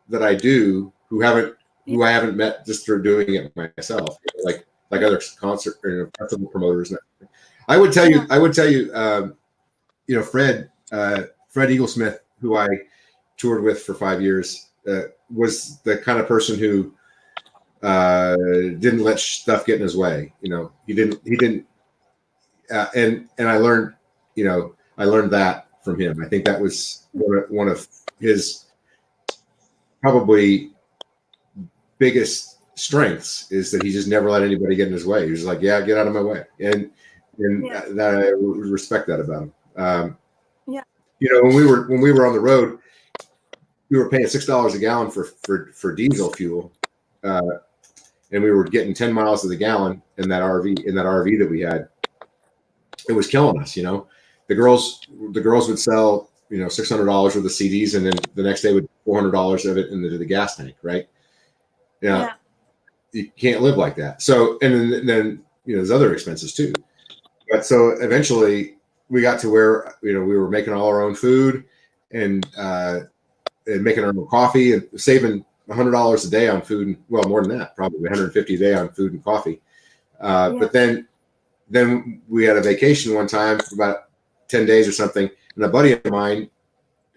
that I do who I haven't met just through doing it myself, like other concert or festival promoters. I would tell you, Fred Eaglesmith, who I toured with for 5 years, was the kind of person who didn't let stuff get in his way. He didn't, and I learned that from him. I think that was one of his probably biggest strengths, is that he just never let anybody get in his way. He was like, yeah, get out of my way. And that I respect that about him. When we were on the road, we were paying $6 a gallon for diesel fuel. And we were getting 10 miles to the gallon in that RV that we had. It was killing us. The girls would sell, $600 worth of CDs, and then the next day would $400 of it into the gas tank, right? You can't live like that. So, and then there's other expenses too. But so eventually we got to where we were making all our own food and making our own coffee and saving $100 a day on food, and well, more than that, probably $150 a day on food and coffee. But then we had a vacation one time for about 10 days or something, and a buddy of mine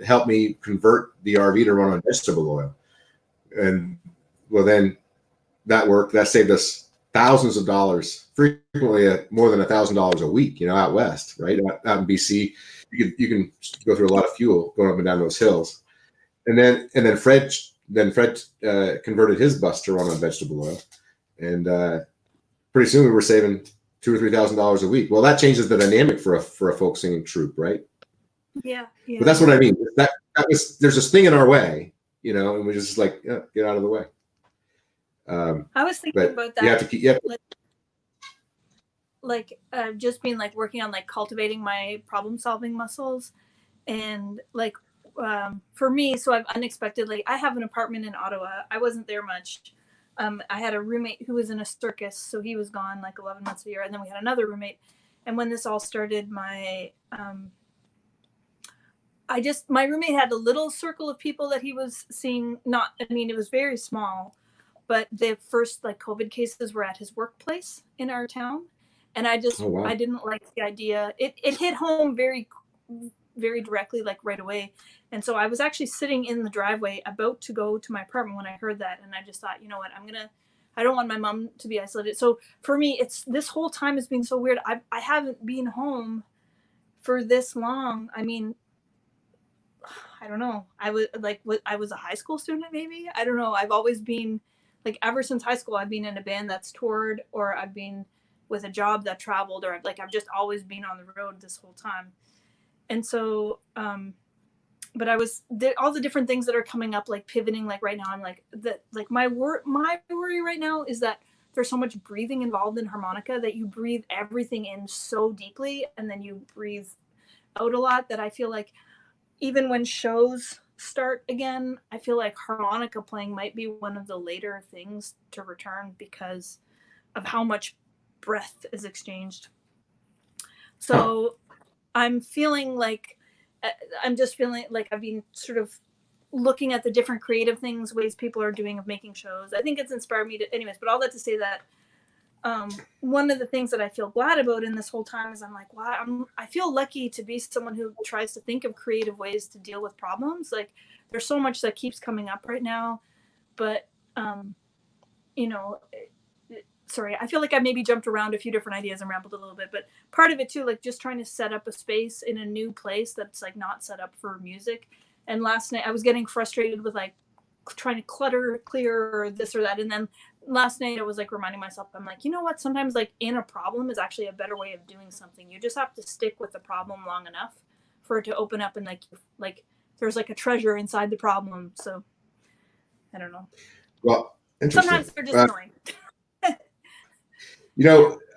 helped me convert the RV to run on vegetable oil. And well, then that worked. That saved us thousands of dollars, frequently more than $1,000 a week, out west, right? Out in BC, you can go through a lot of fuel going up and down those hills. And then Fred converted his bus to run on vegetable oil, and pretty soon we were saving $2,000 or $3,000 a week. Well, that changes the dynamic for a folk singing troupe, right? Yeah. But that's what I mean. There's this thing in our way, and we're just like, get out of the way. I was thinking about that. You have to keep. Just being working on cultivating my problem solving muscles, and for me, so I've unexpectedly, I have an apartment in Ottawa. I wasn't there much. I had a roommate who was in a circus, so he was gone 11 months a year, and then we had another roommate. And when this all started, my roommate had a little circle of people that he was seeing. It was very small, but the first COVID cases were at his workplace in our town, and I didn't like the idea. It hit home very, very directly, right away. And so I was actually sitting in the driveway about to go to my apartment when I heard that, and I just thought, you know what, I don't want my mom to be isolated. So for me, this whole time has been so weird. I haven't been home for this long. I don't know. I was a high school student, maybe. I don't know. I've always been ever since high school, I've been in a band that's toured, or I've been with a job that traveled, or I've just always been on the road this whole time. And so, but all the different things that are coming up, pivoting, right now, I'm my worry right now is that there's so much breathing involved in harmonica, that you breathe everything in so deeply and then you breathe out a lot, that I feel like even when shows start again, I feel like harmonica playing might be one of the later things to return because of how much breath is exchanged. So I'm feeling I've been sort of looking at the different creative ways people are doing of making shows. I think it's inspired me to, anyways, but all that to say that one of the things that I feel glad about in this whole time is wow, I feel lucky to be someone who tries to think of creative ways to deal with problems. There's so much that keeps coming up right now, but sorry, I feel like I maybe jumped around a few different ideas and rambled a little bit, but part of it too, just trying to set up a space in a new place that's not set up for music. And last night I was getting frustrated with trying to clear or this or that. And then last night I was reminding myself, I'm you know what, sometimes in a problem is actually a better way of doing something. You just have to stick with the problem long enough for it to open up, and there's a treasure inside the problem. So I don't know. Well, interesting. Sometimes they're just annoying.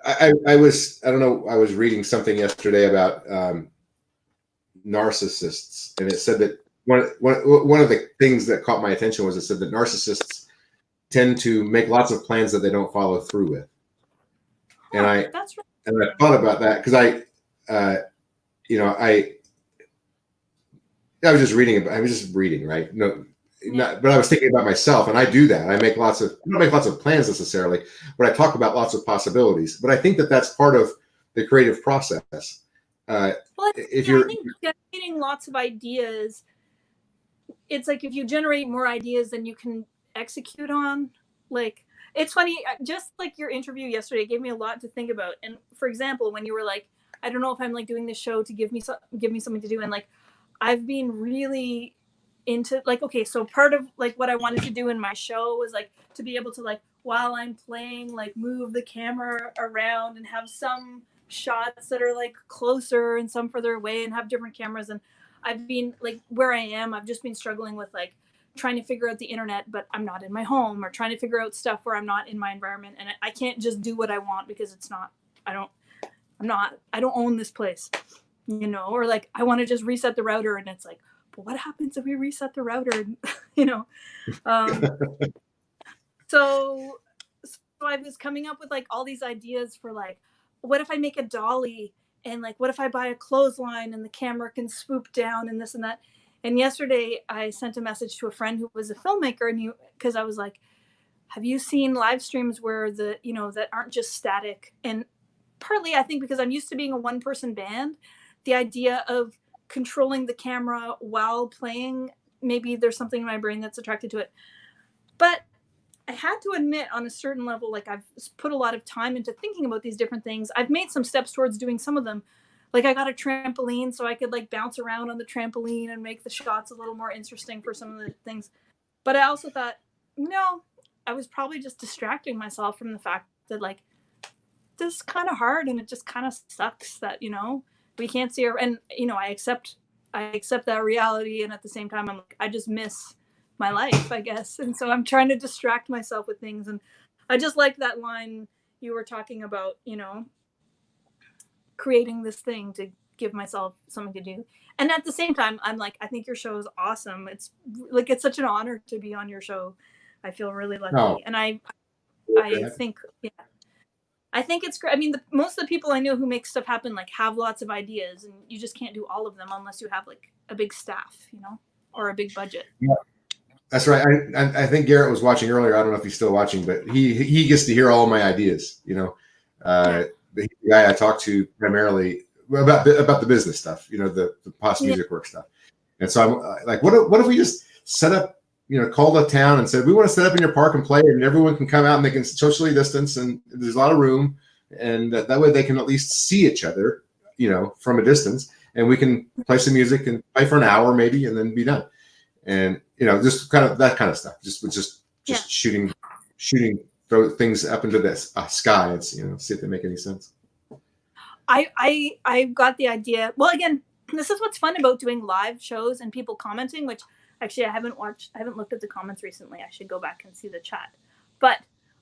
I was reading something yesterday about narcissists, and it said that one of the things that caught my attention was it said that narcissists tend to make lots of plans that they don't follow through with. And that's right. And I thought about that because I was just reading, right? No, but I was thinking about myself, and I do that. I don't make lots of plans necessarily, but I talk about lots of possibilities. But I think that that's part of the creative process. Well, If I you're, think generating lots of ideas, it's like if you generate more ideas than you can execute on, like it's funny, just like your interview yesterday gave me a lot to think about. And for example, when you were like, I don't know if I'm like doing this show to give me something to do, and like I've been really into like, okay, so part of like what I wanted to do in my show was like to be able to like while I'm playing like move the camera around and have some shots that are like closer and some further away and have different cameras. And I've been like where I am, I've just been struggling with like trying to figure out the internet, but I'm not in my home, or trying to figure out stuff where I'm not in my environment, and I can't just do what I want because it's not, I don't own this place, or like I want to just reset the router, and it's like, but what happens if we reset the router? Um, so I was coming up with like all these ideas for like, what if I make a dolly, and like, what if I buy a clothesline and the camera can swoop down and this and that. And yesterday I sent a message to a friend who was a filmmaker, and because I was like, have you seen live streams where that aren't just static? And partly I think because I'm used to being a one person band, the idea of controlling the camera while playing, maybe there's something in my brain that's attracted to it. But I had to admit, on a certain level, like I've put a lot of time into thinking about these different things. I've made some steps towards doing some of them. Like I got a trampoline so I could like bounce around on the trampoline and make the shots a little more interesting for some of the things. But I also thought, no, I was probably just distracting myself from the fact that like this is kind of hard, and it just kind of sucks that we can't see her. And I accept that reality, and at the same time I'm like, I just miss my life, I guess. And so I'm trying to distract myself with things. And I just like that line you were talking about, creating this thing to give myself something to do. And at the same time, I'm like, I think your show is awesome. It's like, it's such an honor to be on your show. I feel really lucky. No. And I think, yeah, I think it's great. I mean, most of the people I know who make stuff happen like have lots of ideas, and you just can't do all of them unless you have like a big staff, or a big budget. Yeah. That's right. I think Garrett was watching earlier. I don't know if he's still watching, but he gets to hear all my ideas. The guy I talk to primarily about the business stuff. The past music work stuff. And so I'm like, what if we just set up, call the town and said, we want to set up in your park and play, and everyone can come out and they can socially distance, and there's a lot of room, and that way they can at least see each other, from a distance, and we can play some music and play for an hour maybe, and then be done. And just kind of that kind of stuff. Just shooting, throw things up into the sky and see if they make any sense. I got the idea. Well, again, this is what's fun about doing live shows and people commenting, which actually I haven't looked at the comments recently. I should go back and see the chat. But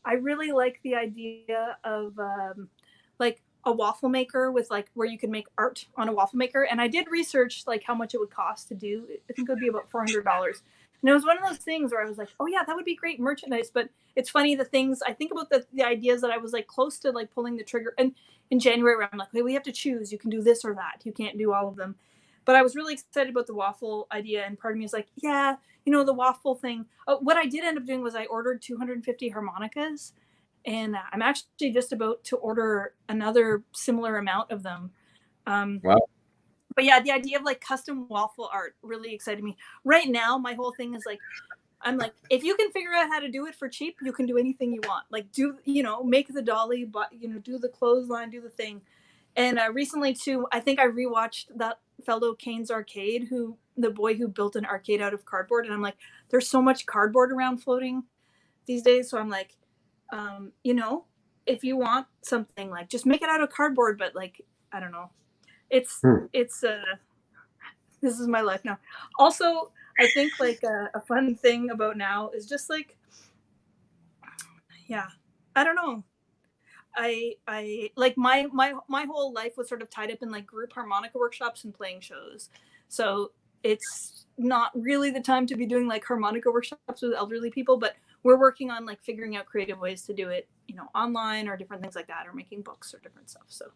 I really like the idea of like a waffle maker with like where you could make art on a waffle maker. And I did research like how much it would cost to do. I think it would be about $400. And it was one of those things where I was like, oh yeah, that would be great merchandise. But it's funny, the things I think about, the ideas that I was like close to like pulling the trigger. And in January, where I'm like, hey, we have to choose. You can do this or that. You can't do all of them. But I was really excited about the waffle idea. And part of me is like, yeah, the waffle thing. What I did end up doing was I ordered 250 harmonicas. And I'm actually just about to order another similar amount of them. Wow. But yeah, the idea of like custom waffle art really excited me. Right now, my whole thing is like, I'm like, if you can figure out how to do it for cheap, you can do anything you want. Like make the dolly, but do the clothesline, do the thing. And recently too, I think I rewatched that fellow Kane's Arcade, the boy who built an arcade out of cardboard. And I'm like, there's so much cardboard around floating these days. So I'm like, if you want something, like just make it out of cardboard, but like, I don't know. It's this is my life now. Also, I think like a fun thing about now is just like, yeah, I don't know. I like my whole life was sort of tied up in like group harmonica workshops and playing shows. So it's not really the time to be doing like harmonica workshops with elderly people, but we're working on like figuring out creative ways to do it online or different things like that, or making books or different stuff. So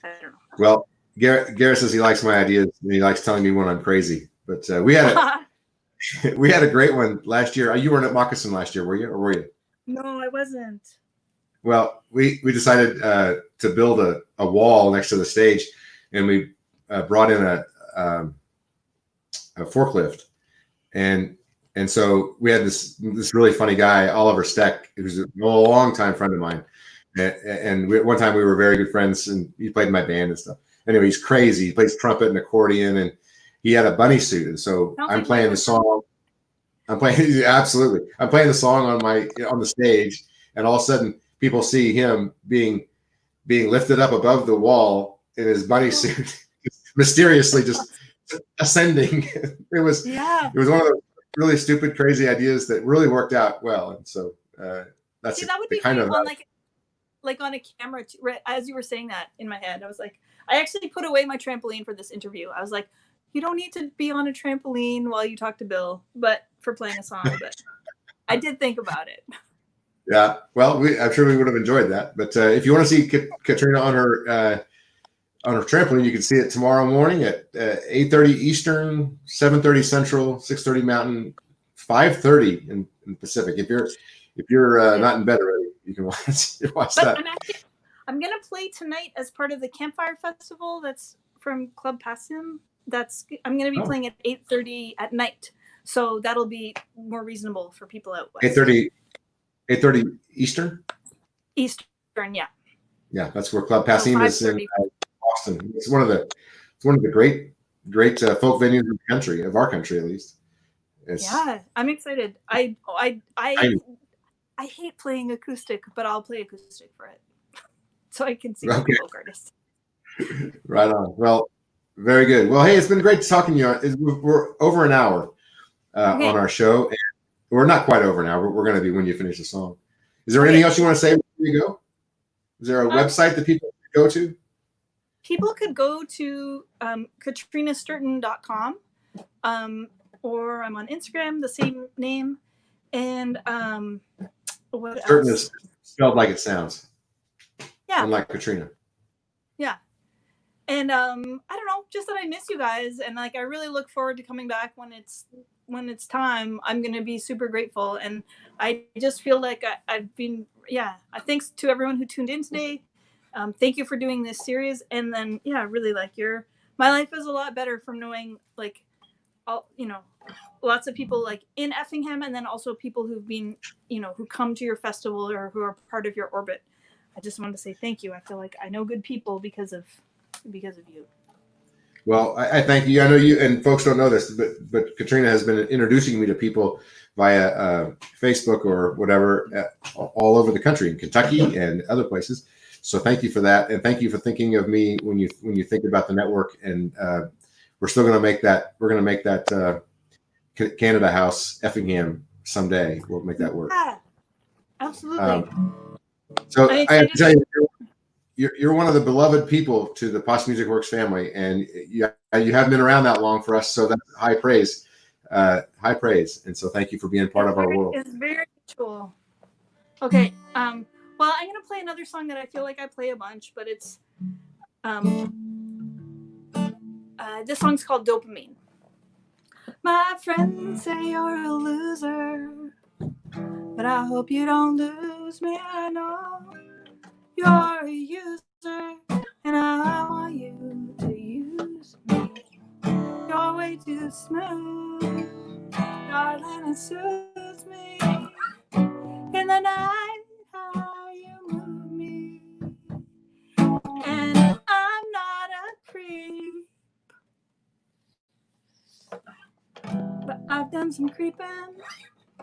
I don't know. Well, Garrett says he likes my ideas and he likes telling me when I'm crazy. But we had a great one last year. You weren't at Moccasin last year, were you? Or were you? No, I wasn't. Well, we decided to build a wall next to the stage, and we brought in a forklift, and so we had this really funny guy, Oliver Steck, who's a long time friend of mine, and one time we were very good friends, and he played in my band and stuff. Anyway, he's crazy. He plays trumpet and accordion, and he had a bunny suit, and so I'm playing the song. Absolutely. I'm playing the song on the stage, and all of a sudden, people see him being lifted up above the wall in his bunny suit, mysteriously just ascending. It was one of those really stupid, crazy ideas that really worked out well, and so that's that would be kind of on like on a camera too, right? As you were saying that in my head, I was like, I actually put away my trampoline for this interview. I was like, you don't need to be on a trampoline while you talk to Bill, but for playing a song. But I did think about it. Yeah, well, I'm sure we would have enjoyed that. But if you want to see Catriona on her trampoline, you can see it tomorrow morning at 8:30 Eastern, 7:30 Central, 6:30 Mountain, 5:30 in Pacific. If you're not in bed already, you can watch that. I'm gonna play tonight as part of the Campfire Festival. That's from Club Passim. I'm gonna be playing at 8:30 at night, so that'll be more reasonable for people out west. 8:30 Eastern. Eastern, yeah. Yeah, that's where Club Passim is in Boston. It's one of the great folk venues in the country, of our country at least. Yeah, I'm excited. I hate playing acoustic, but I'll play acoustic for it, so I can see folk artists. Right on. Well, very good. Well, hey, it's been great talking to you. We're over an hour on our show. And we're not quite over an hour. We're going to be when you finish the song. Is there anything else you want to say before you go? Is there a website that people can go to? People could go to CatrionaSturton.com, or I'm on Instagram, the same name. And what Sturton else? is spelled like it sounds. Yeah. Unlike Catriona. Yeah. And I don't know, just that I miss you guys, and like I really look forward to coming back when it's time. I'm gonna be super grateful, and I just feel like I've been thanks to everyone who tuned in today. Thank you for doing this series, and then really like my life is a lot better from knowing like all lots of people like in Effingham, and then also people who've been who come to your festival or who are part of your orbit. I just wanted to say thank you. I feel like I know good people because of you. Well, I thank you. I know you, and folks don't know this, but Catriona has been introducing me to people via Facebook or whatever all over the country, in Kentucky and other places. So thank you for that, and thank you for thinking of me when you think about the network. And we're still going to make that. We're going to make that Canada House Effingham someday. We'll make that work. Yeah, absolutely. So I have to tell you, you're one of the beloved people to the Posh Music Works family, and you haven't been around that long for us, so that's high praise. And so thank you for being part of our world. It's very cool. Okay, well, I'm gonna play another song that I feel like I play a bunch, but it's this song's called Dopamine. My friends say you're a loser, but I hope you don't lose me. I know you're a user, and I want you to use me. You're way too smooth, darling, it suits me. In the night, how you move me. And I'm not a creep, but I've done some creeping,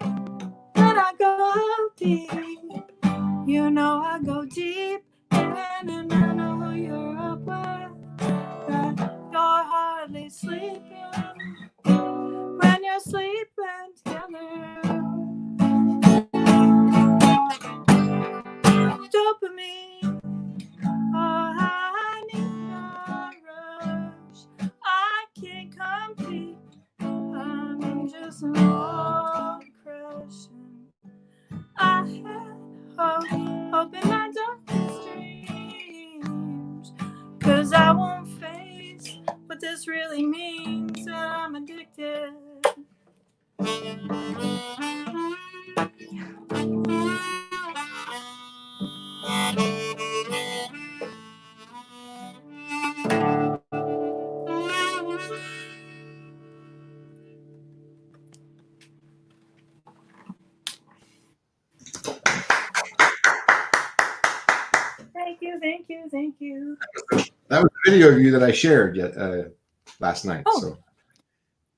and I go deep. You know I go deep, and I know you're up with. You're hardly sleeping when you're sleeping together. Dopamine, oh, I need a rush. I can't compete. I'm just an old crushing. I had hope. what this really means, that I'm addicted. Thank you, thank you, thank you. That was a video of you that I shared last night. Oh. So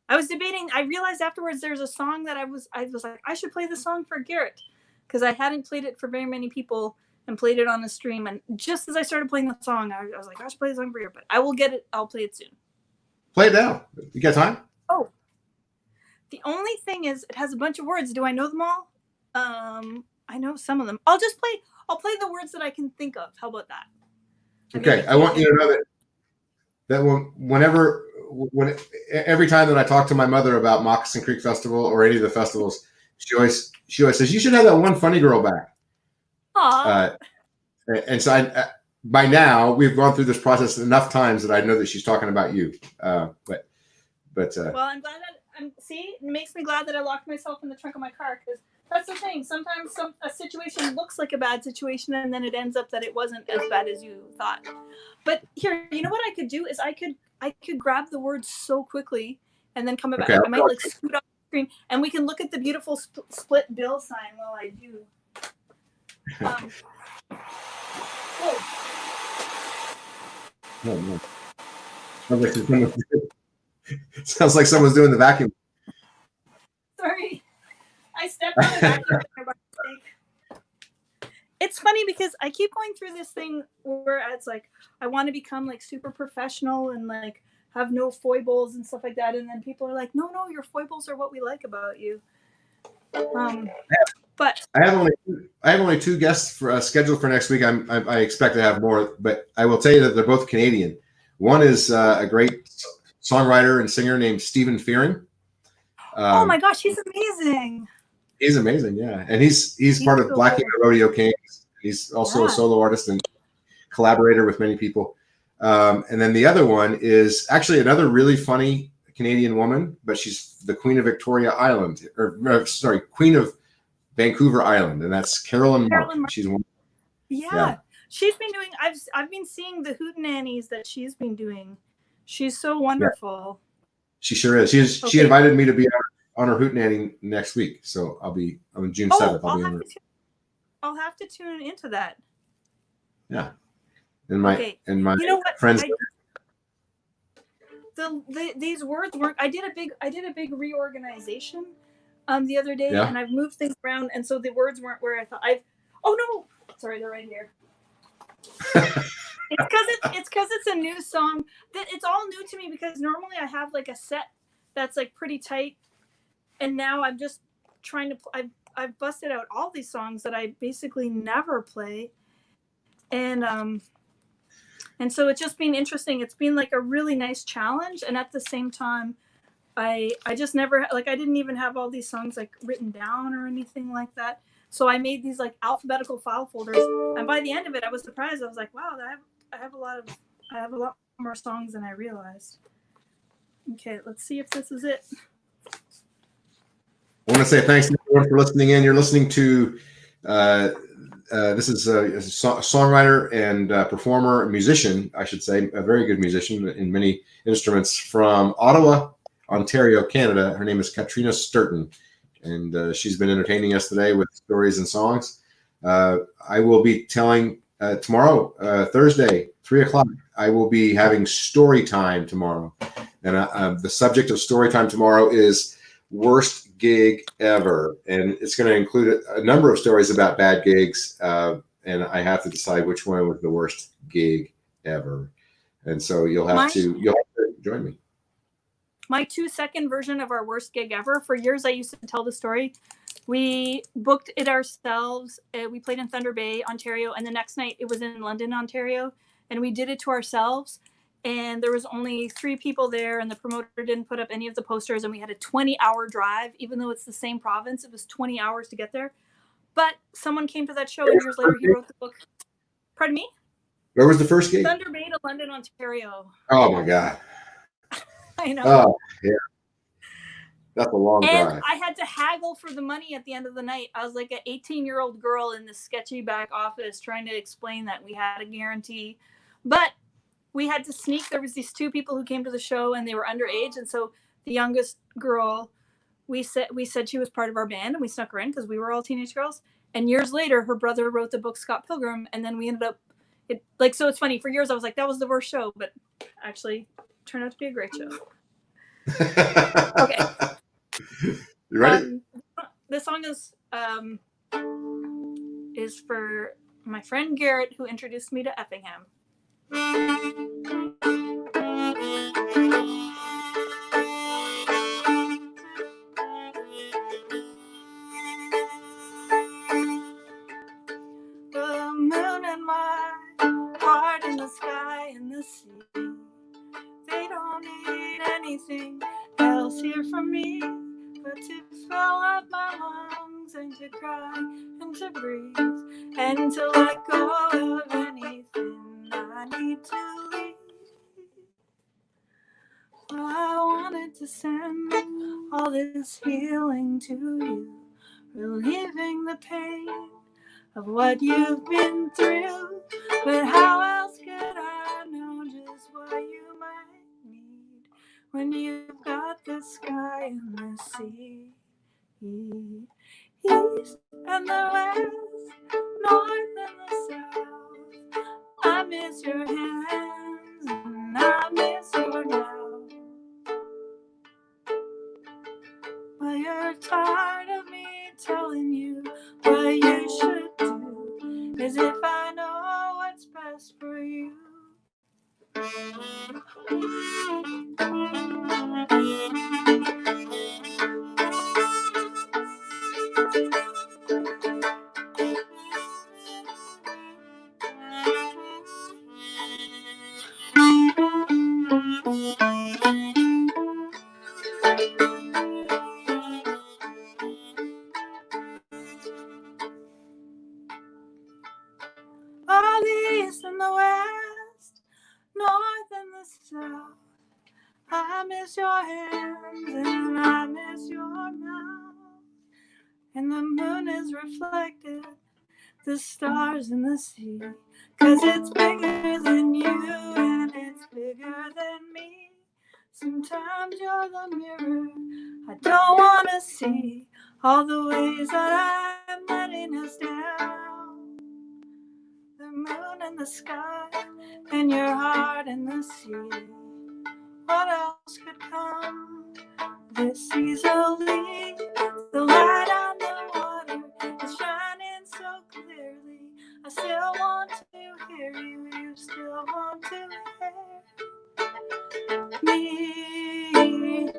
I was debating. I realized afterwards there's a song that I was like, I should play the song for Garrett because I hadn't played it for very many people and played it on the stream. And just as I started playing the song, I was like, I should play the song for Garrett, but I will get it. I'll play it soon. play it now. You got time? Oh, the only thing is it has a bunch of words. Do I know them all? I know some of them. I'll play the words that I can think of. How about that? Okay. I want you to know that every time that I talk to my mother about Moccasin Creek Festival or any of the festivals, she always says, you should have that one funny girl back. Aww. And so by now we've gone through this process enough times that I know that she's talking about you. Well, I'm glad that it makes me glad that I locked myself in the trunk of my car, because that's the thing. Sometimes a situation looks like a bad situation and then it ends up that it wasn't as bad as you thought. But here, you know what I could do is I could grab the words so quickly and then come back. Okay, I might like scoot off the screen and we can look at the beautiful split bill sign while I do. No. Sounds like someone's doing the vacuum. Sorry, I stepped on the vacuum by mistake. It's funny because I keep going through this thing where it's like I want to become like super professional and like have no foibles and stuff like that, and then people are like, no, your foibles are what we like about you. But I have only two guests scheduled for next week. I expect to have more, but I will tell you that they're both Canadian. One is a great songwriter and singer named Stephen Fearing. Oh my gosh, he's amazing. He's amazing, yeah, and he's part of Blackie and the Rodeo Kings. He's also a solo artist and collaborator with many people. And then the other one is actually another really funny Canadian woman, but she's the Queen of Victoria Island, Queen of Vancouver Island, and that's Carolyn Mark. She's one. Yeah. She's been doing. I've been seeing the hootenannies that she's been doing. She's so wonderful. Yeah. She sure is. She invited me to be on her hootenanny next week, so I'll be on June 7th. I'll have to tune into that. Yeah, and my you know what, friends. These words weren't. I did a big reorganization the other day, and I've moved things around, and so the words weren't where I thought. Oh no, sorry, they're right here. It's because it's a new song. It's all new to me because normally I have like a set that's like pretty tight, and now I'm just trying to. I've busted out all these songs that I basically never play, and so it's just been interesting. It's been like a really nice challenge, and at the same time, I just never I didn't even have all these songs like written down or anything like that. So I made these like alphabetical file folders, and by the end of it, I was surprised. I was like, "Wow, I have a lot more songs than I realized." Okay, let's see if this is it. I want to say thanks to everyone for listening in. You're listening to this is a songwriter and performer, musician, I should say, a very good musician in many instruments from Ottawa, Ontario, Canada. Her name is Catriona Sturton. And she's been entertaining us today with stories and songs. I will be telling tomorrow, Thursday, 3:00. I will be having story time tomorrow. And the subject of story time tomorrow is worst gig ever. And it's going to include a number of stories about bad gigs. And I have to decide which one was the worst gig ever. And so you'll have to join me. My 2-second version of our worst gig ever. For years, I used to tell the story. We booked it ourselves. We played in Thunder Bay, Ontario, and the next night it was in London, Ontario, and we did it to ourselves. And there was only 3 people there, and the promoter didn't put up any of the posters, and we had a 20-hour drive. Even though it's the same province, it was 20 hours to get there. But someone came to that show, and years later, he wrote the book. Pardon me? Where was the first gig? Thunder Bay to London, Ontario. Oh, my God. I know. Oh, yeah. That's a long And drive. I had to haggle for the money at the end of the night. I was like an 18-year-old girl in this sketchy back office trying to explain that we had a guarantee. But we had to sneak. There was these two people who came to the show and they were underage. And so the youngest girl, we said she was part of our band and we snuck her in because we were all teenage girls. And years later, her brother wrote the book Scott Pilgrim. And then we ended up, so it's funny. For years, I was like, that was the worst show. But actually turned out to be a great show. Okay. You ready? This song is for my friend Garrett, who introduced me to Effingham. The moon and my heart and the sky and the sea, they don't need anything else here from me but to fill up my lungs and to cry and to breathe and to let go of anything I need to leave. I wanted to send all this healing to you, relieving the pain of what you've been through. But how else could I know just what you might need when you've got the sky and the sea, east and the west, north and the south? I miss your hands and I miss your mouth. But you're tired of me telling you what you should do, as if I know what's best for you. All the east and the west, north and the south. I miss your hands and I miss your mouth. And the moon is reflected, the stars in the sea, 'cause it's bigger than you and it's bigger than me. Sometimes you're the mirror I don't want to see, all the ways that I'm letting us down. The moon and the sky and your heart and the sea. What else could come this easily? The light on the water is shining so clearly. I still want to hear you, you still want to hear me.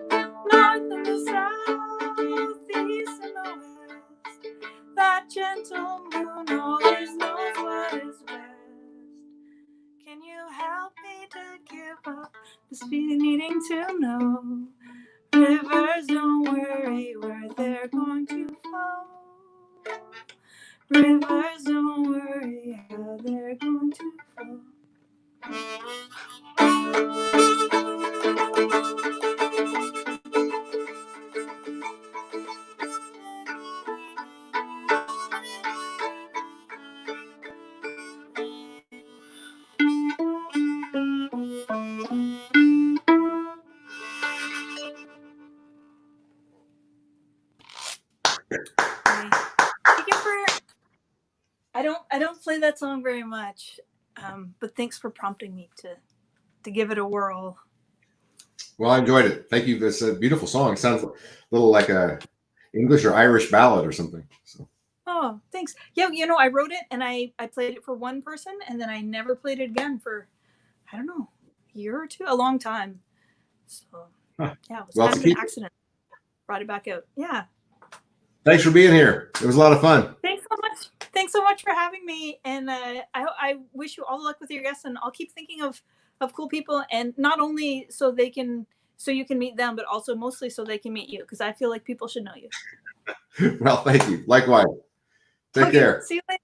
North and the south, east and the west, that gentle moon always knows what is best. Can you help me to give up this needing to know? Rivers, don't worry where they're going to flow. Rivers, don't worry how they're going to flow. I don't play that song very much, but thanks for prompting me to give it a whirl. Well, I enjoyed it. Thank you. It's a beautiful song. It sounds a little like a English or Irish ballad or something. So. Oh, thanks. Yeah, I wrote it and I played it for one person and then I never played it again for, I don't know, a year or two, a long time. So, yeah, it was kind of an accident. Brought it back out. Yeah. Thanks for being here. It was a lot of fun. Thanks so much. Thanks so much for having me. And I wish you all the luck with your guests. And I'll keep thinking of cool people, and not only so you can meet them, but also mostly so they can meet you, because I feel like people should know you. Well, thank you. Likewise. Take care. See you later.